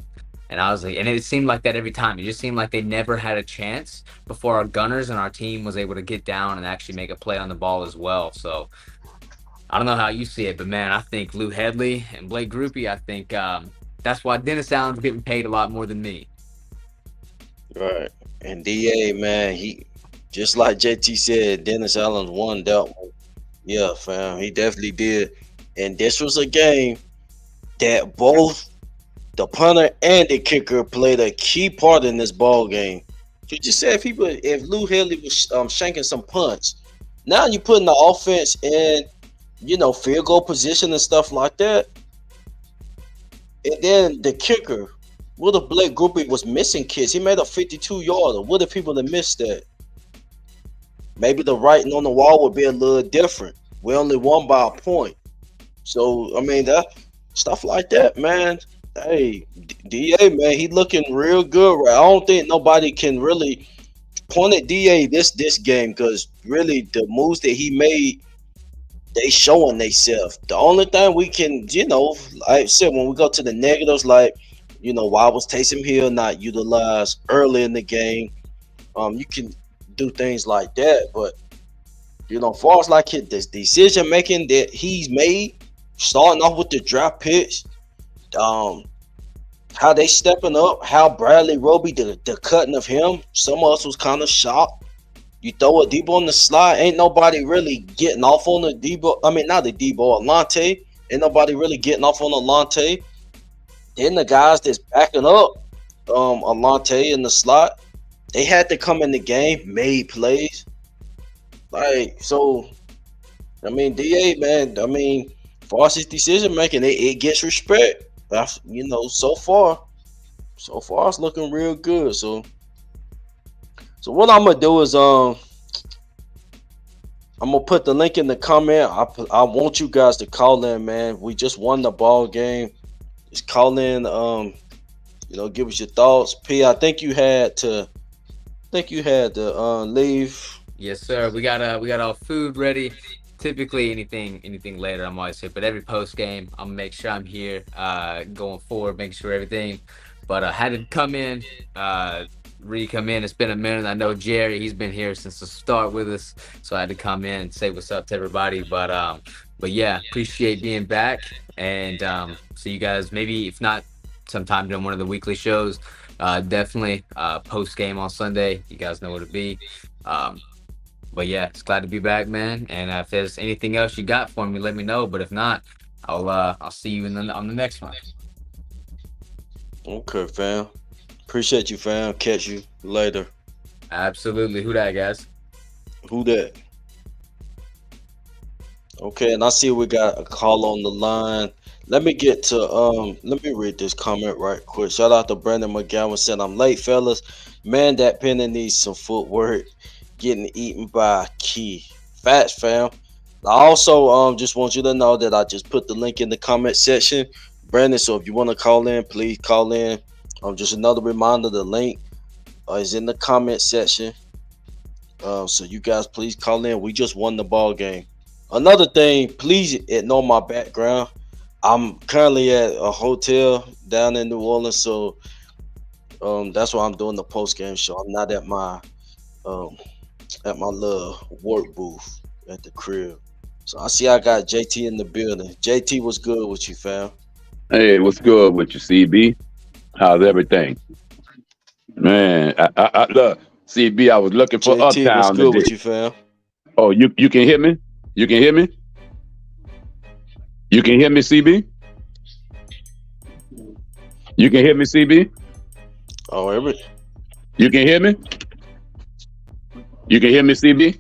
And I was like, and it seemed like that every time. It just seemed like they never had a chance before our Gunners and our team was able to get down and actually make a play on the ball as well. So I don't know how you see it, but man, I think Lou Headley and Blake Groupie, I think that's why Dennis Allen's getting paid a lot more than me. Right. And DA, man, he just like JT said, Dennis Allen's won that one. Yeah, fam, he definitely did. And this was a game that both the punter and the kicker played a key part in this ball game. You just said if Lou Headley was shanking some punts, now you're putting the offense in, field goal position and stuff like that. And then the kicker, what if Blake Groupie was missing kicks? He made a 52-yarder. What if people had missed that? Maybe the writing on the wall would be a little different. We only won by a point. So, I mean, that stuff like that, man. Hey, DA, man, he looking real good. Right? I don't think nobody can really point at DA this game because really the moves that he made, they showing themselves. The only thing we can, like I said, when we go to the negatives, like, why was Taysom Hill not utilized early in the game? You can do things like that, but far as like this decision making that he's made, starting off with the draft picks, um, how they stepping up, how Bradley Roby, the cutting of him, some of us was kind of shocked. You throw a Debo on the slide, ain't nobody really getting off on the Debo. I mean, not the Debo, Alante. Ain't nobody really getting off on Alante. Then the guys that's backing up Alante in the slot, they had to come in the game, made plays. Like, so, I mean, DA, man, I mean, far as his decision making, it gets respect. That's, so far it's looking real good. So what I'm gonna do is I'm gonna put the link in the comment. I want you guys to call in, man. We just won the ball game. Just call in. Give us your thoughts. P, I think you had to leave. Yes, sir. We got our food ready. Typically, anything later, I'm always here. But every post game, I'm gonna make sure I'm here, going forward, making sure everything. But I had to come in, come in. It's been a minute. I know Jerry, he's been here since the start with us, so I had to come in and say what's up to everybody. But yeah, appreciate being back, and see you guys maybe if not sometime during one of the weekly shows. Definitely post game on Sunday. You guys know where to be. But yeah, it's glad to be back, man. And if there's anything else you got for me, let me know. But if not, I'll see you on the next one. Okay, fam. Appreciate you, fam. Catch you later. Absolutely. Who that, guys? Who that? Okay, and I see we got a call on the line. Let me read this comment right quick. Shout out to Brandon McGowan said I'm late, fellas. Man, that penny needs some footwork. Getting eaten by a key. Facts, fam. I also just want you to know that I just put the link in the comment section. Brandon, so if you want to call in, please call in. Just another reminder, the link is in the comment section. So you guys please call in. We just won the ball game. Another thing, please ignore my background. I'm currently at a hotel down in New Orleans, so that's why I'm doing the post game show. I'm not um at my little work booth at the crib. So I see I got JT in the building. JT, what's good with you, fam? Hey, what's good with you, CB? How's everything? Man, look, CB, I was looking for JT, what's Uptown good today. with you, fam? Oh, you can hear me? You can hear me? You can hear me, CB? You can hear me, CB? Oh, every You can hear me? You can hear me, CB?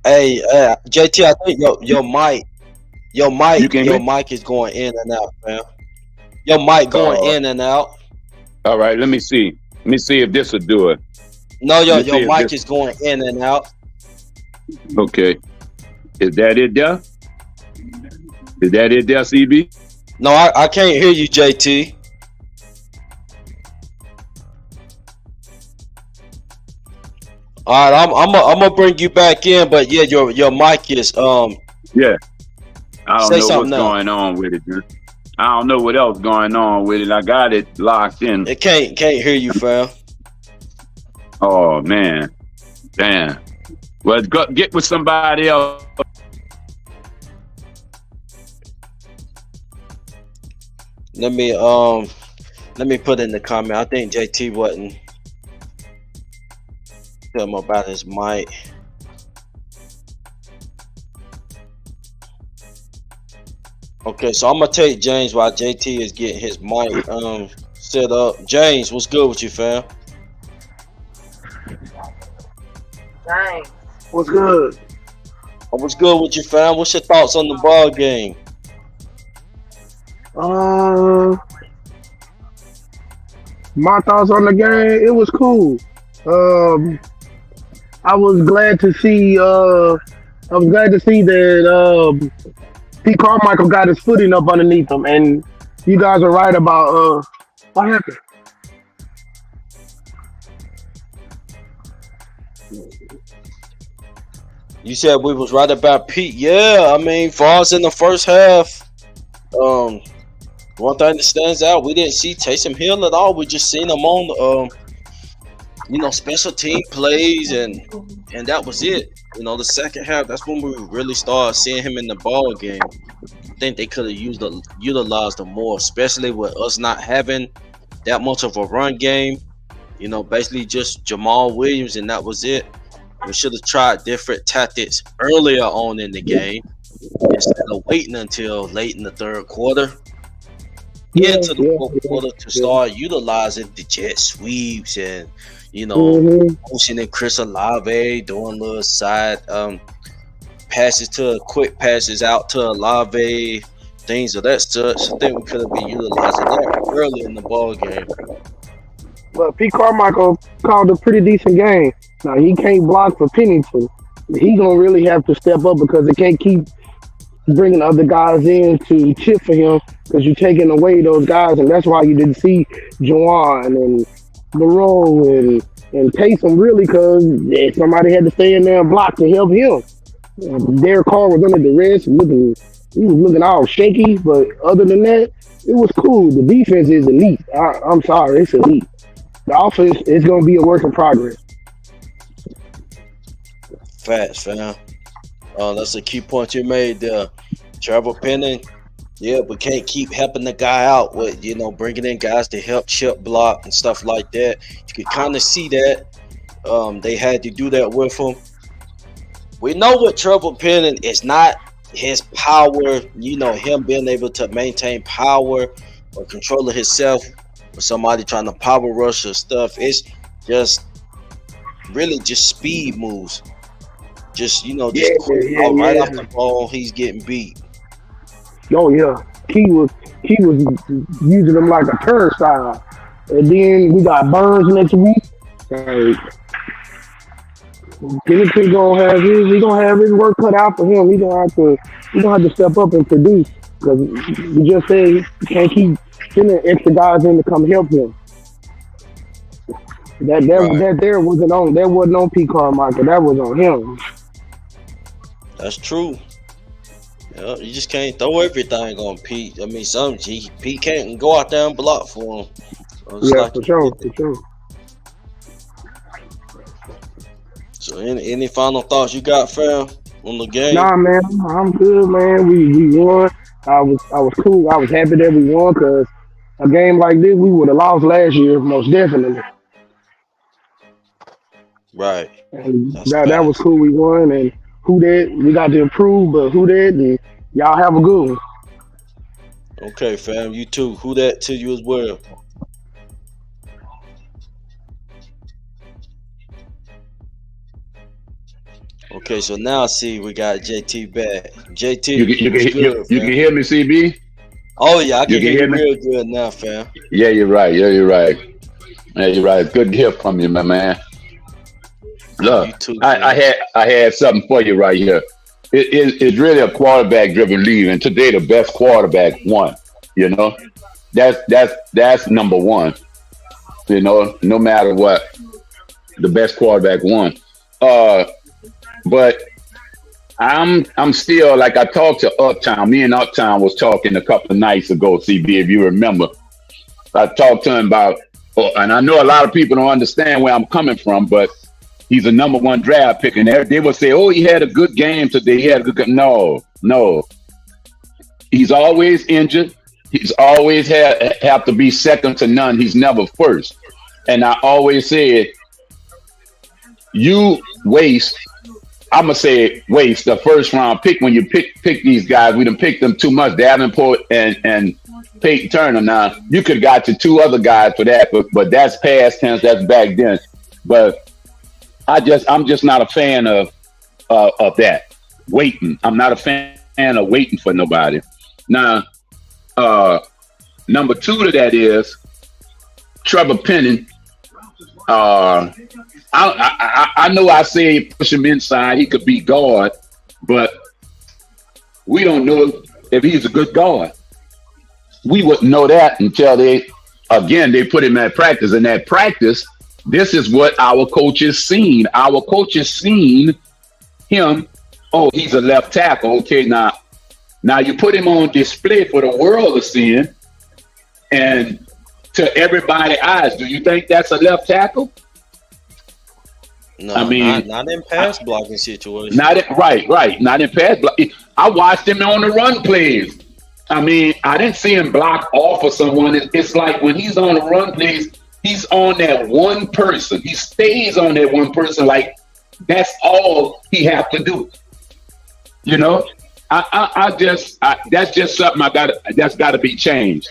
hey, JT, I think your mic, your You mic, can hear your me? mic is going in and out, fam. Your mic going Uh, in and out. all right, let me see. Let me see if this will do it. No, Let me your see if mic this. is going in and out. Okay. Is that it there? Is that it there, CB? No, I can't hear you, JT. All right, I'm gonna bring you back in, but yeah, your mic is Yeah. I don't say know what's something now. going on with it, dude. I don't know what else going on with it. I got it locked in. It can't hear you, fam. Oh man, damn. Well, get with somebody else. Let me put in the comment. I think JT wasn't tell him about his mic. Okay, so I'm gonna take James while JT is getting his mic set up. James, what's good with you, fam? Dang. What's good? What's good with you, fam? What's your thoughts on the ball game? Uh, my thoughts on the game, it was cool. Um, I was glad to see. I was glad to see that Pete Carmichael got his footing up underneath him, and you guys are right about what happened. You said we was right about Pete. Yeah, I mean, for us in the first half, um, one thing that stands out, we didn't see Taysom Hill at all. We just seen him on, special team plays, and that was it. The second half, that's when we really started seeing him in the ball game. I think they could have utilized him more, especially with us not having that much of a run game. Basically just Jamal Williams, and that was it. We should have tried different tactics earlier on in the game instead of waiting until late in the third quarter into the fourth quarter to start utilizing the jet sweeps and motioning Chris Olave, doing little side quick passes out to Olave, things of that such. I think we could have been utilizing that early in the ball game. But Pete Carmichael called a pretty decent game. Now he can't block for Pennington. He gonna really have to step up because they can't keep bringing other guys in to chip for him because you're taking away those guys, and that's why you didn't see Juwan and Moreau and Taysom really because somebody had to stay in there and block to help him. Derek Carr was under duress, he was looking all shaky, but other than that, it was cool. The defense is elite. I'm sorry, it's elite. The offense is going to be a work in progress. Facts, fam. That's a key point you made there. Trevor Penning, we can't keep helping the guy out with, bringing in guys to help chip block and stuff like that. You could kind of see that. They had to do that with him. We know what Trevor Penning is not his power, him being able to maintain power or control of himself with somebody trying to power rush or stuff. It's just really just speed moves. Just right off the ball, he's getting beat. Oh yeah, he was using them like a turnstile. And then we got Burns next week. Pennington gonna have his work cut out for him. He gonna have to step up and produce because we just said he can't keep sending extra guys in to come help him. That wasn't on Pete Carmichael. That was on him. That's true. You just can't throw everything on Pete. I mean, Pete can't go out there and block for him. For sure. So, any final thoughts you got, fam, on the game? Nah, man, I'm good, man. We won. I was cool. I was happy that we won because a game like this we would have lost last year, most definitely. Right. And that was cool. We won, and who that we got to improve, but who that and y'all have a good one. Okay, fam. You too. Who that to you as well. Okay, so now I see we got JT back. JT, you can hear me, CB? Oh yeah, I can hear you real good now, fam. Yeah, you're right. You're right. Good to hear from you, my man. Look, You too, I had something for you right here. It's really a quarterback-driven league, and today the best quarterback won. That's number one. No matter what, the best quarterback won. But I'm still, like I talked to Uptown. Me and Uptown was talking a couple of nights ago, CB, if you remember. I talked to him about, and I know a lot of people don't understand where I'm coming from, but he's a number one draft pick, and they will say, "Oh, he had a good game today. He had a good game." No. He's always injured. He's always have to be second to none. He's never first. And I always said, you waste. I'm gonna say waste the first round pick when you pick these guys. We done picked them too much. Davenport and Peyton Turner. Now you could have got to two other guys for that, but that's past tense. That's back then. But I'm just not a fan of that waiting. I'm not a fan of waiting for nobody. Now, number two to that is Trevor Penning. I know I say push him inside, he could be guard, but we don't know if he's a good guard. We wouldn't know that until they put him at practice. And that practice, this is what our coaches seen. Our coaches seen him. Oh, he's a left tackle. Okay, now you put him on display for the world to see, and to everybody's eyes. Do you think that's a left tackle? No, I mean, not in pass blocking situations. Not in, right. Not in pass block. I watched him on the run plays. I mean, I didn't see him block off of someone. It's like when he's on the run plays, he's on that one person. He stays on that one person. Like that's all he have to do. You know, that's just something that's got to be changed.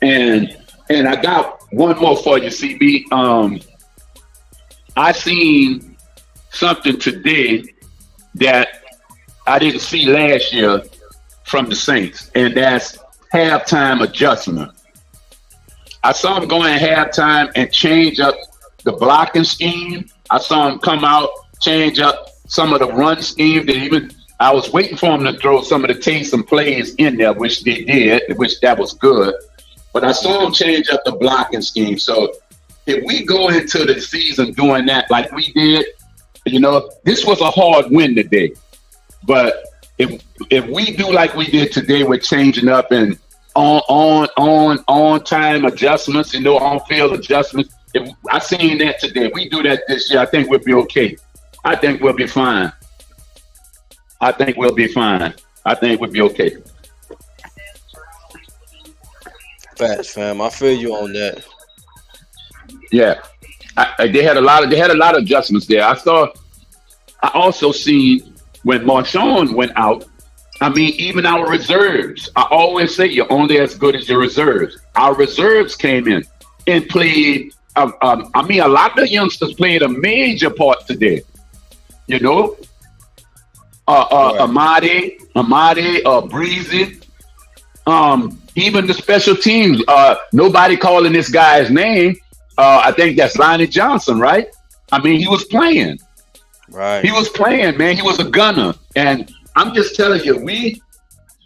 And I got one more for you, CB. I seen something today that I didn't see last year from the Saints, and that's halftime adjustment. I saw him go in halftime and change up the blocking scheme. I saw him come out, change up some of the run scheme. I was waiting for him to throw some of the Taysom plays in there, which they did, which that was good. But I saw him change up the blocking scheme. So if we go into the season doing that like we did, you know, this was a hard win today. But if we do like we did today with changing up and on time adjustments, you know, on field adjustments, if I seen that today, if we do that this year, I think we'll be okay. I think we'll be fine. I think we'll be okay. Facts, fam. I feel you on that. Yeah, they had a lot of adjustments there. I also seen when Marshawn went out. I mean, even our reserves. I always say you're only as good as your reserves. Our reserves came in and played. I mean, a lot of youngsters played a major part today. You know, Amadi, Breezy. Even the special teams. Nobody calling this guy's name. I think that's Lonnie Johnson, right? I mean, he was playing. Right. He was playing, man. He was a gunner. And I'm just telling you,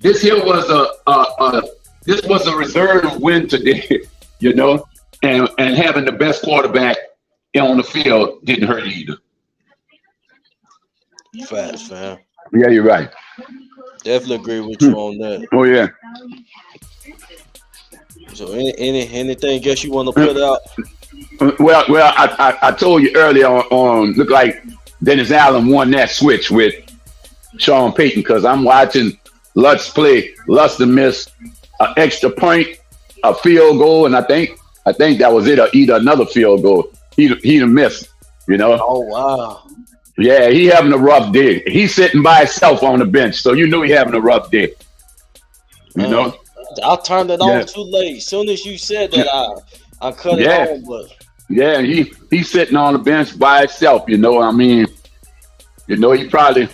this here was a reserve win today, you know, and having the best quarterback on the field didn't hurt either. Facts, fam. Yeah, you're right. Definitely agree with you on that. Oh yeah. So anything else you want to put out? Well, I told you earlier on looked like Dennis Allen won that switch with Sean Payton because I'm watching Lutz play. Lutz to miss an extra point, a field goal, and I think that was it, or either another field goal. He'd missed, you know. Oh wow. Yeah, he having a rough day. He's sitting by himself on the bench, so you know he having a rough day. You know. I turned it on too late. As soon as you said that, I cut it on. But yeah, he's sitting on the bench by himself. You know, I mean, you know, he probably,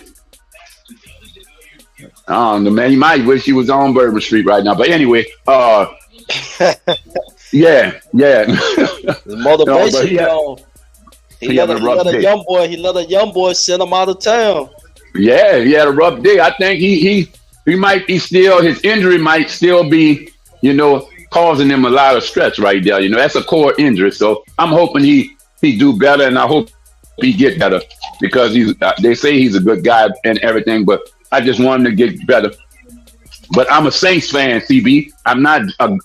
I don't know, man. He might wish he was on Bourbon Street right now. But anyway, yeah. The motivation, he let a young boy send him out of town. Yeah, he had a rough day. I think he might be still, his injury might still be, you know, causing him a lot of stress right there. You know, that's a core injury. So I'm hoping he do better, and I hope he get better because they say he's a good guy and everything, but I just want him to get better. But I'm a Saints fan, CB. I'm not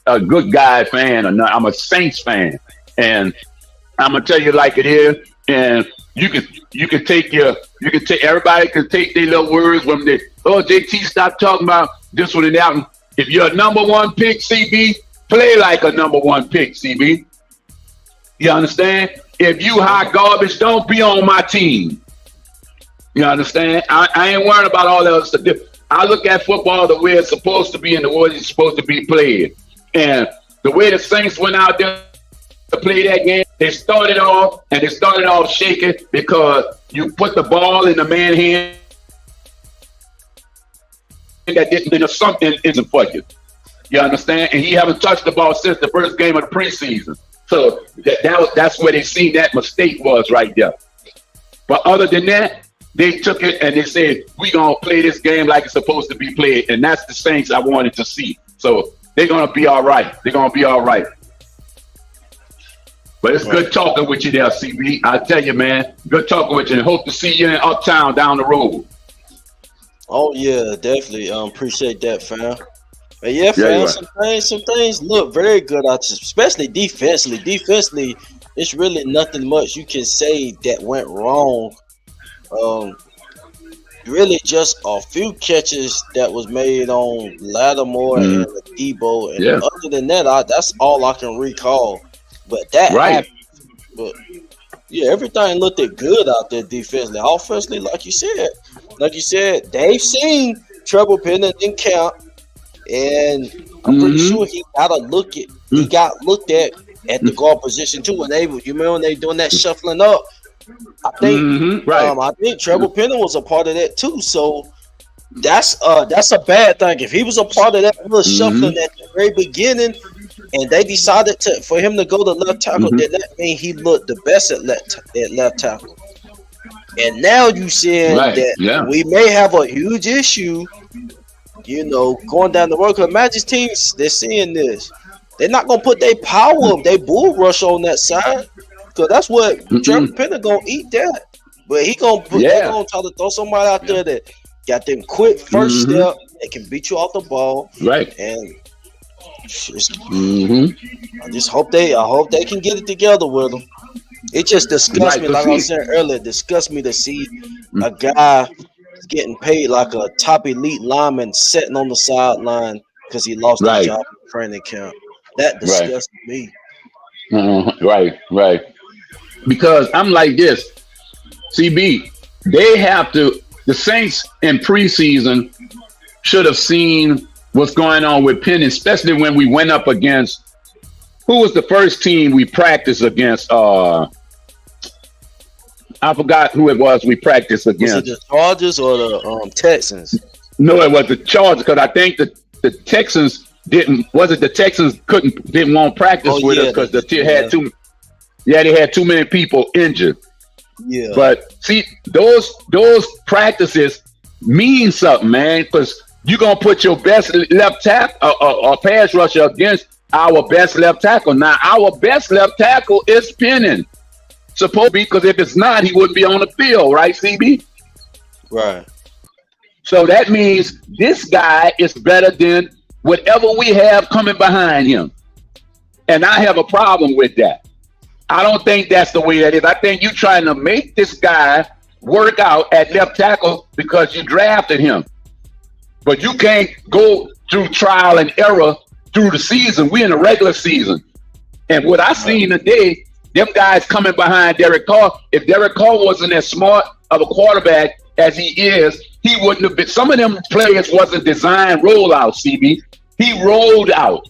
a good guy fan. I'm a Saints fan, and I'm gonna tell you like it is. And everybody can take their little words when they, JT, stop talking about this one and that one. If you're a number one pick, CB, play like a number one pick, CB. You understand? If you hot garbage, don't be on my team. You understand? I ain't worried about all that other stuff. I look at football the way it's supposed to be and the way it's supposed to be played. And the way the Saints went out there to play that game, they started off shaking because you put the ball in the man's hand that didn't something isn't for you. You understand? And he haven't touched the ball since the first game of the preseason. So that's where they seen that mistake was right there. But other than that, they took it and they said, we're going to play this game like it's supposed to be played. And that's the Saints I wanted to see. So they're going to be all right. They're going to be all right. But it's good talking with you there, CB. I tell you, man, good talking with you, and hope to see you in Uptown down the road. Oh yeah, definitely. Appreciate that, fam. But yeah, Yeah, fam. Some things look very good out, especially defensively. Defensively, it's really nothing much you can say that went wrong. Um, Really just a few catches that was made on Lattimore and Debo, and yeah, other than that, that's all I can recall. But that right. happened. But yeah, everything looked good out there defensively. Offensively, like you said, they've seen Trevor Penning in camp, and I'm pretty sure he got looked at the guard position too. When you remember when they doing that shuffling up, I think Right. I think Trevor Penning was a part of that too. So that's a bad thing. If he was a part of that little shuffling at the very beginning, and they decided for him to go to left tackle, then that means he looked the best at left tackle. And now you saying that we may have a huge issue, going down the road. Because imagine teams, they're seeing this. They're not gonna put their power, their bull rush on that side, because that's what Trevor Penning gonna eat that. But they gonna try to throw somebody out there that got them quick first step. They can beat you off the ball, right? And I hope they can get it together with them. It just disgusts me, like I was saying earlier. Disgusts me to see a guy getting paid like a top elite lineman sitting on the sideline because he lost his job in training camp. That disgusts me. Right. Because I'm like this, CB. The Saints in preseason should have seen what's going on with Penn, especially when we went up against, who was the first team we practiced against? I forgot who it was we practiced against. Was it the Chargers or the Texans? No, it was the Chargers, because I think the Texans didn't want practice with us because the team had they had too many people injured. Yeah. But see, those practices mean something, man, because you're gonna put your best left tackle or pass rusher against our best left tackle. Now, our best left tackle is Penning. Supposed to be, because if it's not, he wouldn't be on the field, right, CB? Right. So that means this guy is better than whatever we have coming behind him. And I have a problem with that. I don't think that's the way that is. I think you're trying to make this guy work out at left tackle because you drafted him. But you can't go through trial and error through the season. We're in a regular season. And what I seen today, them guys coming behind Derek Carr, if Derek Carr wasn't as smart of a quarterback as he is, he wouldn't have been. Some of them players wasn't designed rollout, CB. He rolled out.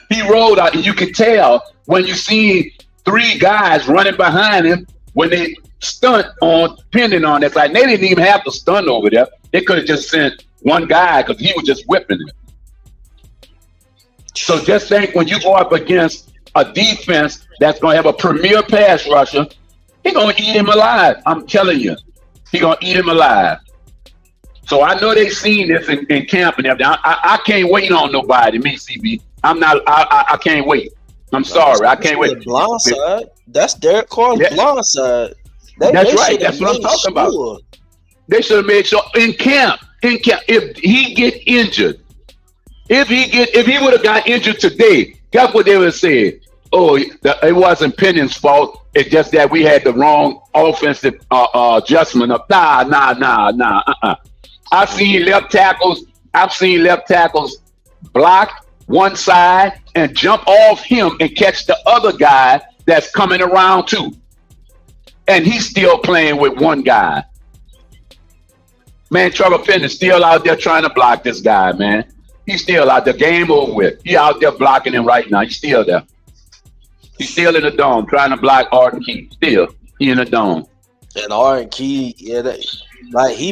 And you can tell when you see three guys running behind him when they stunt on Penning on that side. They didn't even have to stunt over there. They could have just sent one guy because he was just whipping it. So just think, when you go up against a defense that's going to have a premier pass rusher, he's going to eat him alive. I'm telling you, he's going to eat him alive. So I know they've seen this in camp and everything. I can't wait on nobody, me, CB. I can't wait. I'm sorry. I can't wait. Blind side. That's Derek Carr's blind side. That's right. That's what I'm talking about. They should have made sure in camp, if he get injured, if he would have got injured today, guess what they would have said? Oh, it wasn't Penning's fault. It's just that we had the wrong offensive adjustment of nah. I've seen left tackles block one side and jump off him and catch the other guy that's coming around too. And he's still playing with one guy. Man, Trevor Penning is still out there trying to block this guy, man. He's still out there. Game over with. He out there blocking him right now. He's still there. He's still in the dome trying to block Arden Key. Still, he in the dome. And Arden Key, he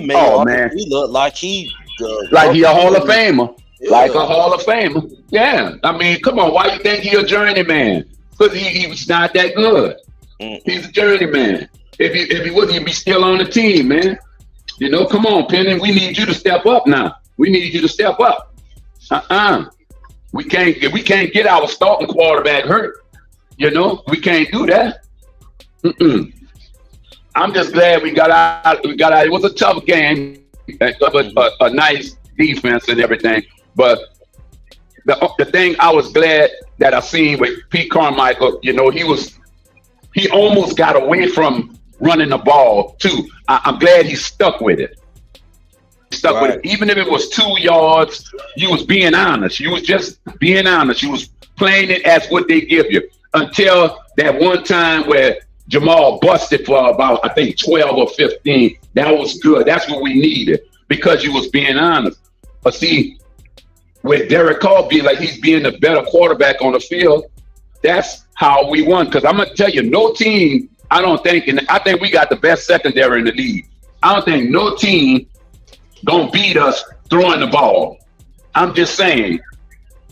made Arden Key look like he a Hall of Famer. Yeah. Like a Hall of Famer. Yeah. I mean, come on. Why you think he a journeyman? Because he was not that good. He's a journeyman. If he wouldn't, he'd be still on the team, man. Come on, Penning. We need you to step up now. We need you to step up. We can't get our starting quarterback hurt. You know, we can't do that. Mm-mm. I'm just glad we got out. We got out. It was a tough game, but Mhm. a nice defense and everything. But the thing I was glad that I seen with Pete Carmichael, you know, he almost got away from running the ball too. I'm glad he stuck with it. Stuck with it. Right. Even if it was 2 yards, you was being honest. You was just being honest. You was playing it as what they give you. Until that one time where Jamal busted for about, I think, 12 or 15. That was good. That's what we needed because you was being honest. But see, with Derek Carr being like he's being the better quarterback on the field, that's how we won. Because I'm gonna tell you, no team, I don't think, and I think we got the best secondary in the league. I don't think no team gonna beat us throwing the ball. I'm just saying,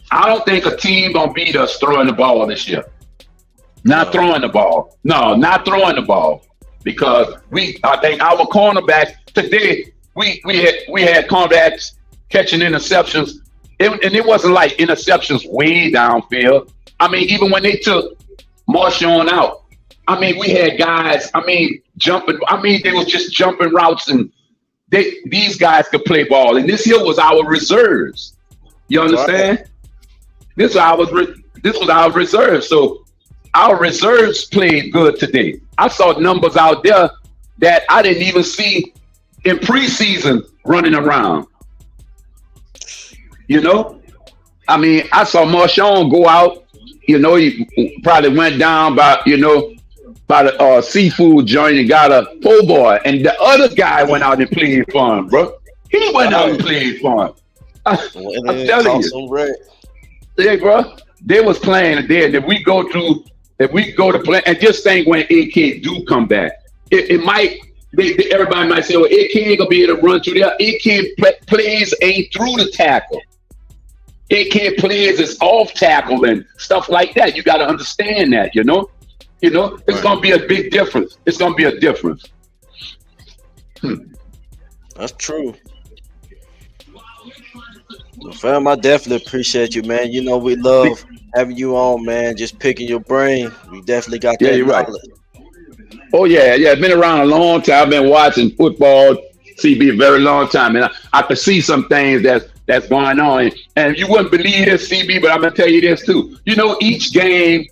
I don't think a team gonna beat us throwing the ball this year. Not No. throwing the ball. No, not throwing the ball. Because I think our cornerbacks today, we had cornerbacks catching interceptions. And it wasn't like interceptions way downfield. I mean, even when they took Marshawn out, I mean, we had guys, I mean, jumping. I mean, they was just jumping routes, and these guys could play ball. And this here was our reserves. You Right. understand? This was our reserves. So our reserves played good today. I saw numbers out there that I didn't even see in preseason running around. You know, I mean, I saw Marshawn go out. You know, he probably went down by the seafood joint and got a po' boy, and the other guy went out and played for him, bro. He went out and Right. played for him. Went I'm in, telling caught you, some wreck. yeah, bro. They was playing there. If we go to play, and just think when AK do come back, it might. Everybody might say, "Well, AK ain't gonna be able to run through there." AK plays ain't through the tackle. AK plays is off tackle and stuff like that. You got to understand that. It's Right. gonna be a big difference. It's gonna be a difference. Hmm. That's true. Well, fam, I definitely appreciate you, man. You know, we love having you on, man. Just picking your brain. We definitely got Yeah, that you're right. knowledge. Oh yeah, yeah. Been around a long time. I've been watching football, CB, a very long time, and I can see some things that's going on. And you wouldn't believe this, CB, but I'm gonna tell you this too. You know, each game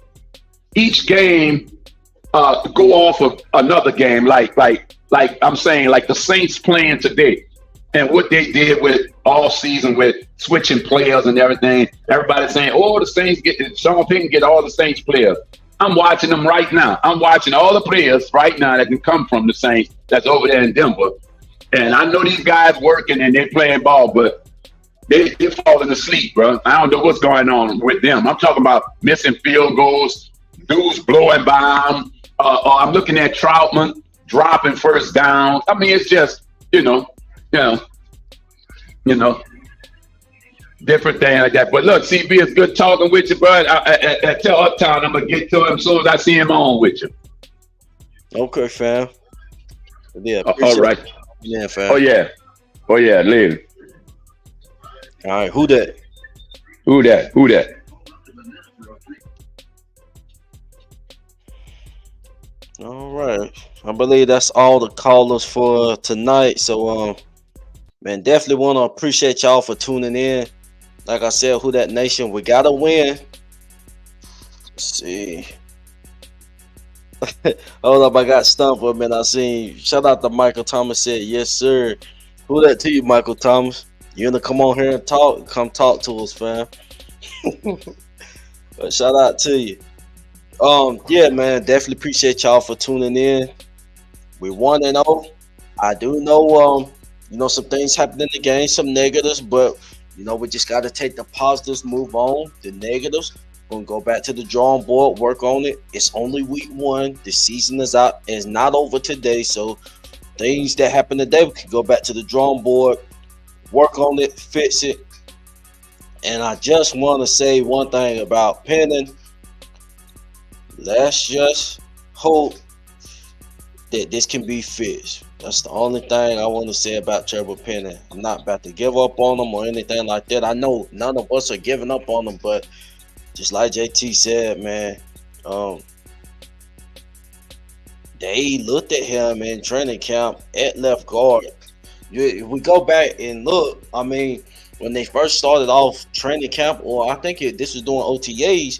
go off of another game. Like I'm saying, like the Saints playing today, and what they did with all season with switching players and everything. Everybody's saying, "Oh, the Saints get Sean Payton get all the Saints players." I'm watching them right now. I'm watching all the players right now that can come from the Saints that's over there in Denver. And I know these guys working and they're playing ball, but they're falling asleep, bro. I don't know what's going on with them. I'm talking about missing field goals, dudes blowing by them. I'm looking at Troutman dropping first down. I mean, it's just, you know, you know, different thing like that. But look, CB, it's good talking with you, bro. I tell Uptown I'm gonna get to him as soon as I see him on with you. Okay, fam. Yeah, All appreciate right. it. Yeah, fam. Oh yeah. Oh yeah. Later. All right, who that? Who that? Who that? All right. I believe that's all the callers for tonight. So, man, definitely want to appreciate y'all for tuning in. Like I said, who that nation? We gotta win. Let's see. Hold up, I got stumped for a minute. I seen. Shout out to Michael Thomas. Said yes, sir. Who that to you, Michael Thomas? You wanna come on here and talk? Come talk to us, fam. But shout out to you. Yeah, man, definitely appreciate y'all for tuning in. We 1-0. I do know, some things happen in the game, some negatives, but we just got to take the positives, move on. The negatives, gonna go back to the drawing board, work on it. It's only week 1. The season is out, it's not over today. So things that happen today, we can go back to the drawing board, work on it, fix it. And I just want to say one thing about Penning. Let's just hope that this can be fixed. That's the only thing I want to say about Trevor Penning. I'm not about to give up on him or anything like that. I know none of us are giving up on him, but just like JT said, man, Um, they looked at him in training camp at left guard. If we go back and look, I mean, when they first started off training camp, or I think this was doing OTAs,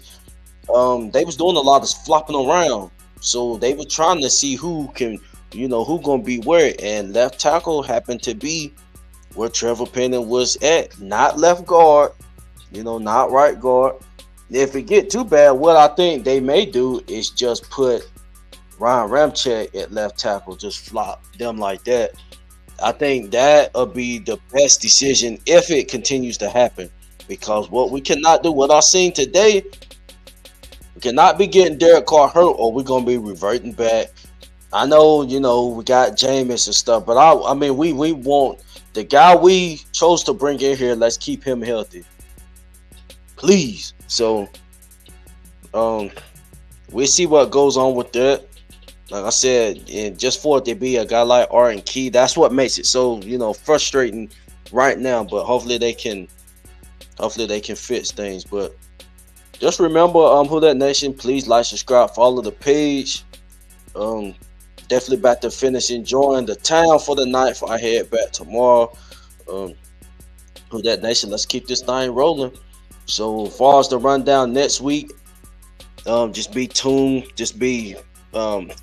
they was doing a lot of flopping around. So they were trying to see who can, who gonna be where. And left tackle happened to be where Trevor Penning was at, not left guard, not right guard. If it get too bad, what I think they may do is just put Ryan Ramczyk at left tackle, just flop them like that. I think that will be the best decision if it continues to happen. Because what we cannot do, what I seen today, we cannot be getting Derek Carr hurt, or we're gonna be reverting back. I know, we got Jameis and stuff, but I mean, we want the guy we chose to bring in here. Let's keep him healthy, please. So, we'll see what goes on with that. Like I said, and just for it to be a guy like Arden Key, that's what makes it so frustrating right now. But hopefully they can fix things. But just remember, Who That Nation, please like, subscribe, follow the page. Definitely about to finish enjoying the town for the night before I head back tomorrow. Who That Nation, let's keep this thing rolling. So as far as the rundown next week, just be tuned. Just be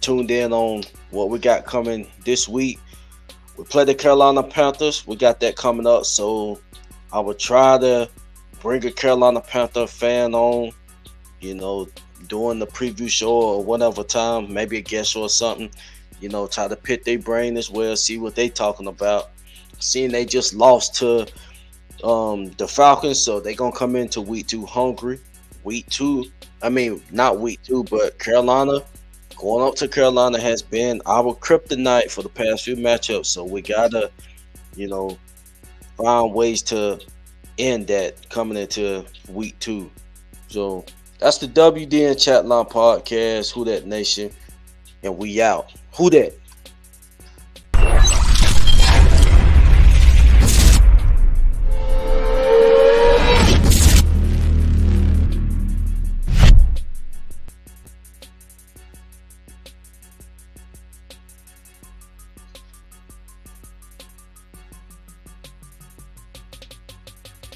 tuned in on what we got coming this week. We play the Carolina Panthers. We got that coming up. So I will try to bring a Carolina Panther fan on, doing the preview show or whatever time, maybe a guest show or something. Try to pit their brain as well, see what they talking about. Seeing they just lost to the Falcons, so they gonna come into week 2 hungry. Not week 2, but Carolina. Going up to Carolina has been our kryptonite for the past few matchups, so we gotta, find ways to end that coming into week 2. So that's the WDN Chatline podcast. Who That Nation, and we out. Who that?